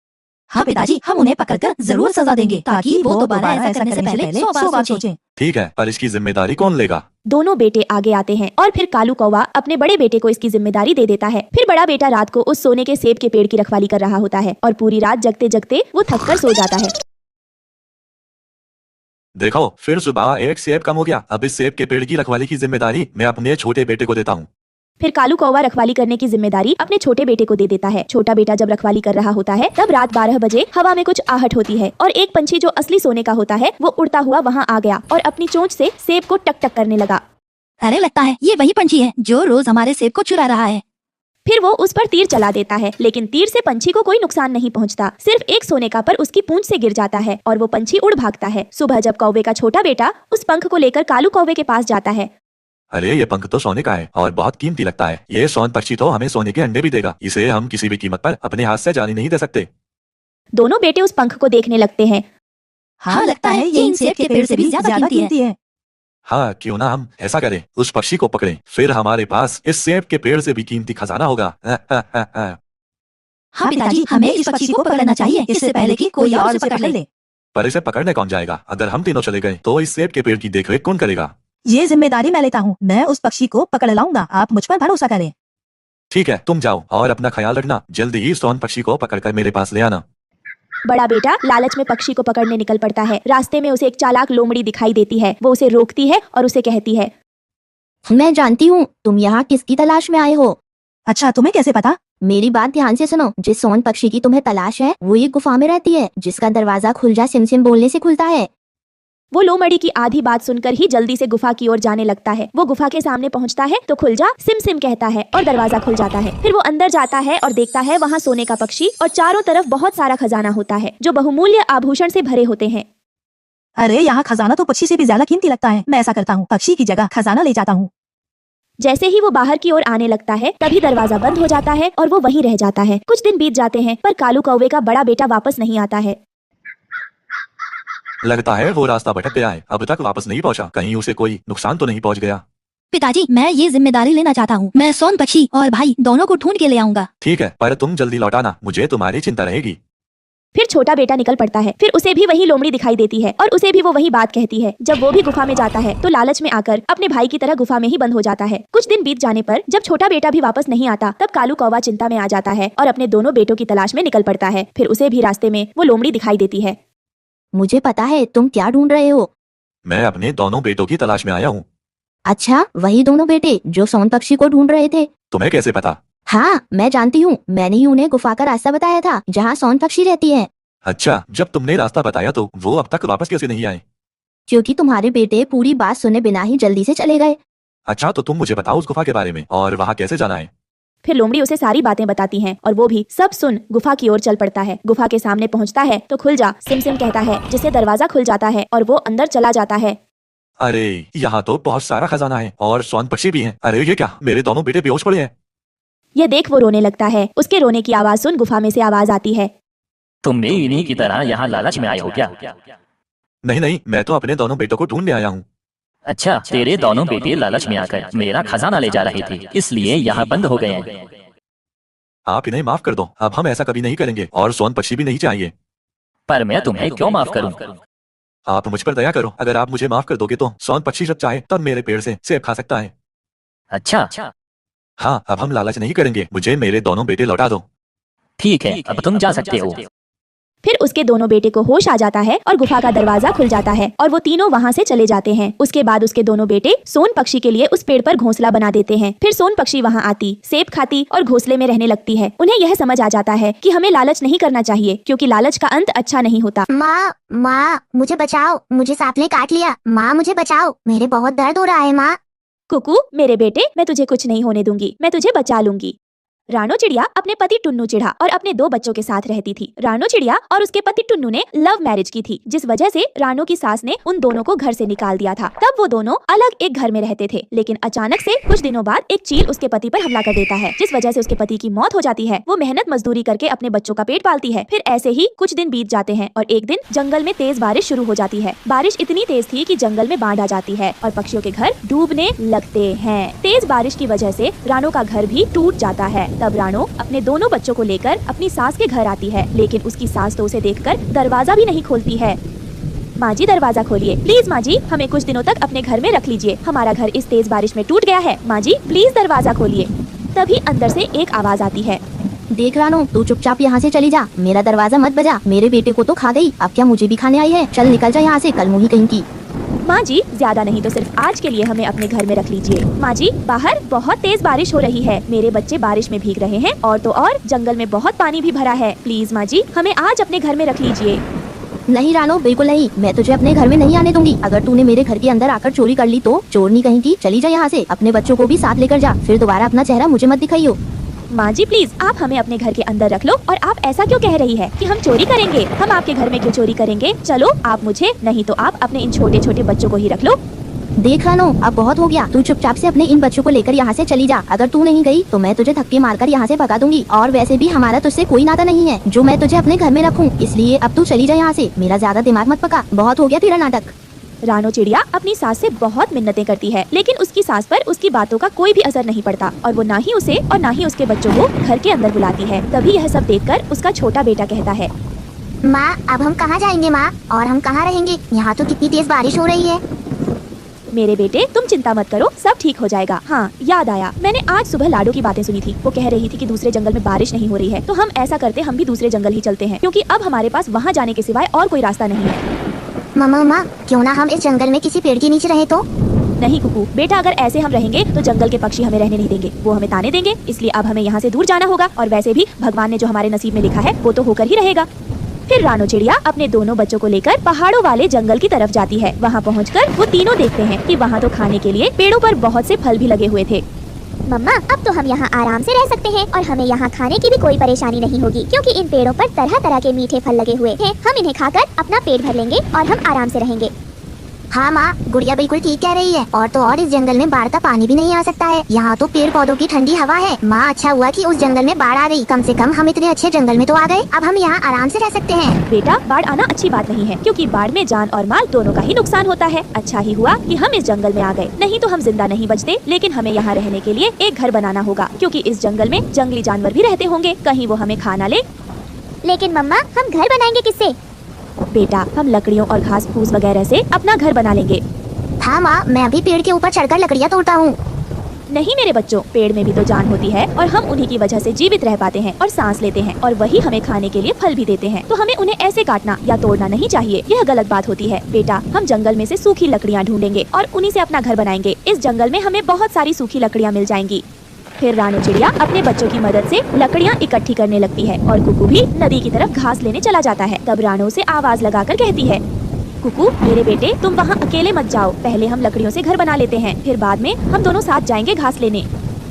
हाँ पिताजी, हम उन्हें पकड़कर जरूर सजा देंगे ताकि वो दोबारा ऐसा करने से पहले 100 बार सोचें। ठीक है, पर इसकी जिम्मेदारी कौन लेगा? दोनों बेटे आगे आते हैं और फिर कालू कौवा अपने बड़े बेटे को इसकी जिम्मेदारी दे देता है। फिर बड़ा बेटा रात को उस सोने के सेब के पेड़ की रखवाली कर रहा होता है और पूरी रात जगते जगते वो थककर सो जाता है। देखो, फिर सुबह एक सेब कम हो गया। अब इस सेब के पेड़ की रखवाली की जिम्मेदारी मैं अपने छोटे बेटे को देता हूँ। फिर कालू कौवा रखवाली करने की जिम्मेदारी अपने छोटे बेटे को दे देता है। छोटा बेटा जब रखवाली कर रहा होता है तब रात 12 बजे हवा में कुछ आहट होती है और एक पंछी जो असली सोने का होता है वो उड़ता हुआ वहाँ आ गया और अपनी चोंच से सेब को टक टक करने लगा। अरे लगता है ये वही पंछी है जो रोज हमारे सेब को चुरा रहा है। फिर वो उस पर तीर चला देता है, लेकिन तीर से पंछी को कोई नुकसान नहीं पहुंचता। सिर्फ एक सोने का पर उसकी पूंछ से गिर जाता है और वो पंछी उड़ भागता है। सुबह जब कौवे का छोटा बेटा उस पंख को लेकर कालू कौवे के पास जाता है। अरे ये पंख तो सोने का है और बहुत कीमती लगता है। ये सोन पक्षी तो हमें सोने के अंडे भी देगा। इसे हम किसी भी कीमत पर अपने हाथ से जाने नहीं दे सकते। दोनों बेटे उस पंख को देखने लगते हैं। हाँ लगता है ये इन सेब के पेड़ से भी ज्यादा कीमती है। हाँ, क्यों ना हम ऐसा करें, उस पक्षी को पकड़ें, फिर हमारे पास इस सेब के पेड़ से भी कीमती खजाना होगा। हाँ पिताजी, हमें इस पक्षी को पकड़ना चाहिए इससे पहले कि कोई और उसे पकड़ ले। पर इसे पकड़ने कौन जाएगा? अगर हम तीनों चले गए तो इस सेब के पेड़ की देखरेख कौन करेगा? ये जिम्मेदारी मैं लेता हूँ। मैं उस पक्षी को पकड़ लाऊंगा, आप मुझ पर भरोसा करें। ठीक है, तुम जाओ और अपना ख्याल रखना। जल्दी ही सोन पक्षी को पकड़कर मेरे पास ले आना। बड़ा बेटा लालच में पक्षी को पकड़ने निकल पड़ता है। रास्ते में उसे एक चालाक लोमड़ी दिखाई देती है। वो उसे रोकती है और उसे कहती है, मैं जानती हूँ तुम यहाँ किसकी तलाश में आए हो। अच्छा, तुम्हें कैसे पता? मेरी बात ध्यान से सुनो। जिस सोन पक्षी की तुम्हें तलाश है वो एक गुफा में रहती है जिसका दरवाजा खुल जा सिम सिम बोलने से खुलता है। वो लोमड़ी की आधी बात सुनकर ही जल्दी से गुफा की ओर जाने लगता है। वो गुफा के सामने पहुंचता है तो खुल जा सिम सिम कहता है और दरवाजा खुल जाता है। फिर वो अंदर जाता है और देखता है वहाँ सोने का पक्षी और चारों तरफ बहुत सारा खजाना होता है जो बहुमूल्य आभूषण से भरे होते हैं। अरे यहाँ खजाना तो पक्षी से भी ज्यादा कीमती लगता है। मैं ऐसा करता हूँ, पक्षी की जगह खजाना ले जाता हूँ। जैसे ही वो बाहर की ओर आने लगता है तभी दरवाजा बंद हो जाता है और वो वहीं रह जाता है। कुछ दिन बीत जाते हैं पर कालू कौवे का बड़ा बेटा वापस नहीं आता है। लगता है वो रास्ता भटक गया है, अब तक वापस नहीं पहुंचा। कहीं उसे कोई नुकसान तो नहीं पहुंच गया? पिताजी, मैं ये जिम्मेदारी लेना चाहता हूँ। मैं सोन पक्षी और भाई दोनों को ढूंढ के ले आऊंगा। ठीक है, पर तुम जल्दी लौटाना, मुझे तुम्हारी चिंता रहेगी। फिर छोटा बेटा निकल पड़ता है। फिर उसे भी वही लोमड़ी दिखाई देती है और उसे भी वो वही बात कहती है। जब वो भी गुफा में जाता है तो लालच में आकर अपने भाई की तरह गुफा में ही बंद हो जाता है। कुछ दिन बीत जाने पर जब छोटा बेटा भी वापस नहीं आता तब कालू कौवा चिंता में आ जाता है और अपने दोनों बेटों की तलाश में निकल पड़ता है। फिर उसे भी रास्ते में वो लोमड़ी दिखाई देती है। मुझे पता है तुम क्या ढूंढ रहे हो। मैं अपने दोनों बेटों की तलाश में आया हूँ। अच्छा, वही दोनों बेटे जो सोन पक्षी को ढूंढ रहे थे। तुम्हें कैसे पता? हाँ, मैं जानती हूँ। मैंने ही उन्हें गुफा का रास्ता बताया था जहाँ सोन पक्षी रहती है। अच्छा, जब तुमने रास्ता बताया तो वो अब तक वापस कैसे नहीं आए? क्योंकि तुम्हारे बेटे पूरी बात सुने बिना ही जल्दी से चले गए। अच्छा, तो तुम मुझे बताओ उस गुफा के बारे में और वहाँ कैसे जाना है। फिर लोमड़ी उसे सारी बातें बताती हैं और वो भी सब सुन गुफा की ओर चल पड़ता है। गुफा के सामने पहुंचता है तो खुल जा सिम सिम कहता है जिससे दरवाजा खुल जाता है और वो अंदर चला जाता है। अरे यहाँ तो बहुत सारा खजाना है और सोन पक्षी भी हैं। अरे ये क्या, मेरे दोनों बेटे बेहोश पड़े हैं। ये देख वो रोने लगता है। उसके रोने की आवाज सुन गुफा में से आवाज आती है, तुम भी इन्हीं की तरह यहाँ लालच में आए हो क्या? नहीं नहीं, मैं तो अपने दोनों बेटों को ढूंढने आया हूँ। अच्छा, तेरे दोनों बेटे लालच में आकर मेरा खजाना ले जा रहे थे, इसलिए यहाँ बंद हो गए हैं। आप इन्हें माफ कर दो, अब हम ऐसा कभी नहीं करेंगे और सोन पक्षी भी नहीं चाहिए। पर मैं तुम्हें क्यों माफ करूं? आप मुझ पर दया करो। अगर आप मुझे माफ कर दोगे तो सोन पक्षी जब चाहे तब मेरे पेड़ से सेब खा सकता है। अच्छा हाँ, अब हम लालच नहीं करेंगे। मुझे मेरे दोनों बेटे लौटा दो। ठीक है, अब तुम जा सकते हो। फिर उसके दोनों बेटे को होश आ जाता है और गुफा का दरवाजा खुल जाता है और वो तीनों वहाँ से चले जाते हैं। उसके बाद उसके दोनों बेटे सोन पक्षी के लिए उस पेड़ पर घोंसला बना देते हैं। फिर सोन पक्षी वहाँ आती, सेब खाती और घोंसले में रहने लगती है। उन्हें यह समझ आ जाता है कि हमें लालच नहीं करना चाहिए क्योंकि लालच का अंत अच्छा नहीं होता। माँ मुझे बचाओ, मुझे सांप ने काट लिया। माँ मुझे बचाओ, मेरे बहुत दर्द हो रहा है। माँ। कुकू मेरे बेटे, मैं तुझे कुछ नहीं होने दूंगी, मैं तुझे बचा लूंगी। रानो चिड़िया अपने पति टुन्नू चिढ़ा और अपने 2 बच्चों के साथ रहती थी। रानो चिड़िया और उसके पति टुन्नू ने लव मैरिज की थी, जिस वजह से रानो की सास ने उन दोनों को घर से निकाल दिया था। तब वो दोनों अलग एक घर में रहते थे, लेकिन अचानक से कुछ दिनों बाद एक चील उसके पति पर हमला कर देता है, जिस वजह से उसके पति की मौत हो जाती है। वो मेहनत मजदूरी करके अपने बच्चों का पेट पालती है। फिर ऐसे ही कुछ दिन बीत जाते हैं और एक दिन जंगल में तेज बारिश शुरू हो जाती है। बारिश इतनी तेज थी कि जंगल में बाढ़ आ जाती है और पक्षियों के घर डूबने लगते हैं। तेज बारिश की वजह से रानो का घर भी टूट जाता है। तब रानो अपने दोनों बच्चों को लेकर अपनी सास के घर आती है, लेकिन उसकी सास तो उसे देखकर दरवाजा भी नहीं खोलती है। माँ जी दरवाजा खोलिए प्लीज। माँ जी हमें कुछ दिनों तक अपने घर में रख लीजिए, हमारा घर इस तेज बारिश में टूट गया है। माँ जी प्लीज दरवाजा खोलिए। तभी अंदर से एक आवाज आती है, देख रानो, तू चुपचाप यहाँ से चली जा, मेरा दरवाजा मत बजा, मेरे बेटे को तो खा गई, अब क्या मुझे भी खाने आई है, चल निकल जा यहाँ से, कल मुही कहीं की। माँ जी ज्यादा नहीं तो सिर्फ आज के लिए हमें अपने घर में रख लीजिए। माँ जी बाहर बहुत तेज बारिश हो रही है, मेरे बच्चे बारिश में भीग रहे हैं और तो और जंगल में बहुत पानी भी भरा है, प्लीज माँ जी हमें आज अपने घर में रख लीजिए। नहीं रानो, बिल्कुल नहीं, मैं तुझे अपने घर में नहीं आने दूंगी। अगर तूने मेरे घर के अंदर आकर चोरी कर ली तो चोरनी कहीं की, चली जा यहाँ से, अपने बच्चों को भी साथ लेकर जा, फिर दोबारा अपना चेहरा मुझे मत दिखाइयो। माँ जी प्लीज आप हमें अपने घर के अंदर रख लो। और आप ऐसा क्यों कह रही है कि हम चोरी करेंगे? हम आपके घर में क्यों चोरी करेंगे? चलो आप मुझे, नहीं तो आप अपने इन छोटे छोटे बच्चों को ही रख लो। देख रानो, अब बहुत हो गया, तू चुपचाप से अपने इन बच्चों को लेकर यहाँ से चली जा। अगर तू नहीं गई तो मैं तुझे धक्के मारकर यहाँ से भगा दूंगी, और वैसे भी हमारा तुझसे कोई नाता नहीं है जो मैं तुझे अपने घर में रखूँ, इसलिए अब तू चली जा यहाँ से, मेरा ज्यादा दिमाग मत पका, बहुत हो गया तेरा नाटक। रानो चिड़िया अपनी सास से बहुत मिन्नतें करती है, लेकिन उसकी सास पर उसकी बातों का कोई भी असर नहीं पड़ता और वो ना ही उसे और ना ही उसके बच्चों को घर के अंदर बुलाती है। तभी यह सब देखकर उसका छोटा बेटा कहता है, माँ अब हम कहाँ जाएंगे माँ, और हम कहाँ रहेंगे, यहाँ तो कितनी तेज बारिश हो रही है। मेरे बेटे तुम चिंता मत करो, सब ठीक हो जाएगा। हाँ याद आया, मैंने आज सुबह लाडो की बातें सुनी थी, वो कह रही थी कि दूसरे जंगल में बारिश नहीं हो रही है, तो हम ऐसा करते, हम भी दूसरे जंगल ही चलते हैं, क्योंकि अब हमारे पास वहाँ जाने के सिवाय और कोई रास्ता नहीं है। मम्मा क्यों ना हम इस जंगल में किसी पेड़ के नीचे रहे तो? नहीं कुकू बेटा, अगर ऐसे हम रहेंगे तो जंगल के पक्षी हमें रहने नहीं देंगे, वो हमें ताने देंगे, इसलिए अब हमें यहाँ से दूर जाना होगा। और वैसे भी भगवान ने जो हमारे नसीब में लिखा है वो तो होकर ही रहेगा। फिर रानो चिड़िया अपने दोनों बच्चों को लेकर पहाड़ों वाले जंगल की तरफ जाती है। वहाँ पहुँचकर वो तीनों देखते हैं कि वहाँ तो खाने के लिए पेड़ों पर बहुत से फल भी लगे हुए थे। मम्मा अब तो हम यहाँ आराम से रह सकते हैं और हमें यहाँ खाने की भी कोई परेशानी नहीं होगी, क्योंकि इन पेड़ों पर तरह तरह के मीठे फल लगे हुए हैं, हम इन्हें खाकर अपना पेट भर लेंगे और हम आराम से रहेंगे। हाँ माँ, गुड़िया बिल्कुल ठीक कह रही है, और तो और इस जंगल में बाढ़ का पानी भी नहीं आ सकता है, यहाँ तो पेड़ पौधों की ठंडी हवा है। माँ अच्छा हुआ कि उस जंगल में बाढ़ आ गई, कम से कम हम इतने अच्छे जंगल में तो आ गए, अब हम यहाँ आराम से रह सकते हैं। बेटा बाढ़ आना अच्छी बात नहीं है, क्योंकि बाढ़ में जान और माल दोनों का ही नुकसान होता है। अच्छा ही हुआ कि हम इस जंगल में आ गए, नहीं तो हम जिंदा नहीं बचते। लेकिन हमें यहाँ रहने के लिए एक घर बनाना होगा, क्योंकि इस जंगल में जंगली जानवर भी रहते होंगे, कहीं वो हमें खा ना ले। लेकिन मम्मा हम घर बनाएंगे किससे? बेटा हम लकड़ियों और घास फूस वगैरह से अपना घर बना लेंगे। हाँ माँ, मैं अभी पेड़ के ऊपर चढ़कर लकड़ियाँ तोड़ता हूँ। नहीं मेरे बच्चों, पेड़ में भी तो जान होती है और हम उन्हीं की वजह से जीवित रह पाते हैं और सांस लेते हैं, और वही हमें खाने के लिए फल भी देते हैं, तो हमें उन्हें ऐसे काटना या तोड़ना नहीं चाहिए, यह गलत बात होती है। बेटा हम जंगल में से सूखी लकड़ियाँ ढूंढेंगे और उन्हीं से अपना घर बनाएंगे। इस जंगल में हमें बहुत सारी सूखी लकड़ियाँ मिल जाएंगी। फिर रानो चिड़िया अपने बच्चों की मदद से लकड़ियाँ इकट्ठी करने लगती है और कुकू भी नदी की तरफ घास लेने चला जाता है। तब रानो से आवाज लगाकर कहती है, कुकू मेरे बेटे तुम वहाँ अकेले मत जाओ, पहले हम लकड़ियों से घर बना लेते हैं, फिर बाद में हम दोनों साथ जाएंगे घास लेने।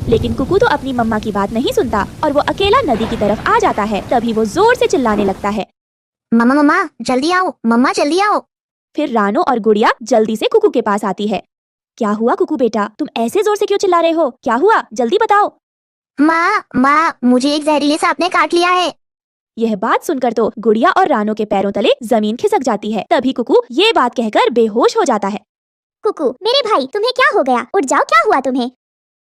लेकिन कुकू तो अपनी मम्मा की बात नहीं सुनता और वो अकेला नदी की तरफ आ जाता है। तभी वो जोर से चिल्लाने लगता है, मम्मा जल्दी आओ, मम्मा जल्दी आओ। फिर रानो और गुड़िया जल्दी से कुकू के पास आती है। क्या हुआ कुकू बेटा, तुम ऐसे जोर से क्यों चिल्ला रहे हो, क्या हुआ जल्दी बताओ। माँ मुझे एक जहरीले सांप ने काट लिया है। यह बात सुनकर तो गुड़िया और रानो के पैरों तले जमीन खिसक जाती है। तभी कुकू ये बात कहकर बेहोश हो जाता है। कुकू मेरे भाई तुम्हें क्या हो गया, उठ जाओ, क्या हुआ तुम्हें?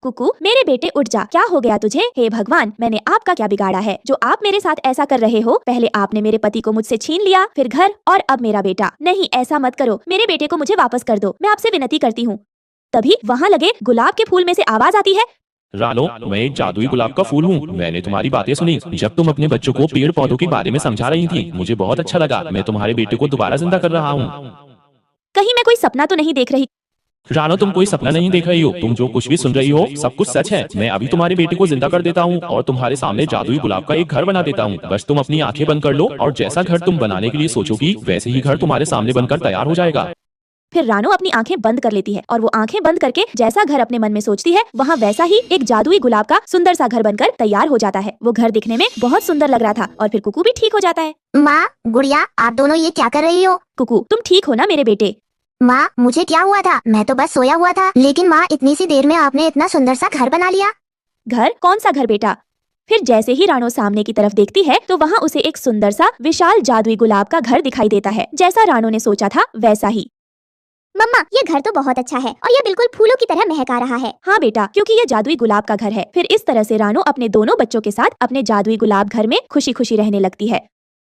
कुकू मेरे बेटे उठ जा, क्या हो गया तुझे? हे भगवान, मैंने आपका क्या बिगाड़ा है जो आप मेरे साथ ऐसा कर रहे हो? पहले आपने मेरे पति को मुझसे छीन लिया, फिर घर, और अब मेरा बेटा। नहीं ऐसा मत करो, मेरे बेटे को मुझे वापस कर दो, मैं आपसे विनती करती हूँ। तभी वहाँ लगे गुलाब के फूल में से आवाज आती है, रानो मैं एक जादुई गुलाब का फूल हूँ। मैंने तुम्हारी बातें सुनी जब तुम अपने बच्चों को पेड़ पौधों के बारे में समझा रही थी, मुझे बहुत अच्छा लगा। मैं तुम्हारे बेटे को दोबारा जिंदा कर रहा हूँ। कहीं मैं कोई सपना तो नहीं देख रही? रानो तुम कोई सपना नहीं देख रही हो, तुम जो कुछ भी सुन रही हो सब कुछ सच है। मैं अभी तुम्हारे बेटे को जिंदा कर देता हूँ और तुम्हारे सामने जादुई गुलाब का एक घर बना देता हूँ। बस तुम अपनी आंखें बंद कर लो और जैसा घर तुम बनाने के लिए सोचोगी वैसे ही घर तुम्हारे सामने बनकर तैयार हो जाएगा। फिर रानो अपनी आंखें बंद कर लेती है और वो आंखें बंद करके जैसा घर अपने मन में सोचती है वहाँ वैसा ही एक जादुई गुलाब का सुंदर सा घर बनकर तैयार हो जाता है। वो घर दिखने में बहुत सुंदर लग रहा था और फिर कुकू भी ठीक हो जाता है। माँ गुड़िया आप दोनों ये क्या कर रही हो? कुकू तुम ठीक हो ना मेरे बेटे? माँ मुझे क्या हुआ था, मैं तो बस सोया हुआ था, लेकिन माँ इतनी सी देर में आपने इतना सुंदर सा घर बना लिया। घर? कौन सा घर बेटा? फिर जैसे ही रानो सामने की तरफ देखती है तो वहाँ उसे एक सुंदर सा विशाल जादुई गुलाब का घर दिखाई देता है। जैसा रानो ने सोचा था वैसा ही। मम्मा, ये घर तो बहुत अच्छा है और ये बिल्कुल फूलों की तरह महक आ रहा है। हाँ बेटा, क्योंकि ये जादुई गुलाब का घर है। फिर इस तरह से रानू अपने दोनों बच्चों के साथ अपने जादुई गुलाब घर में खुशी खुशी रहने लगती है।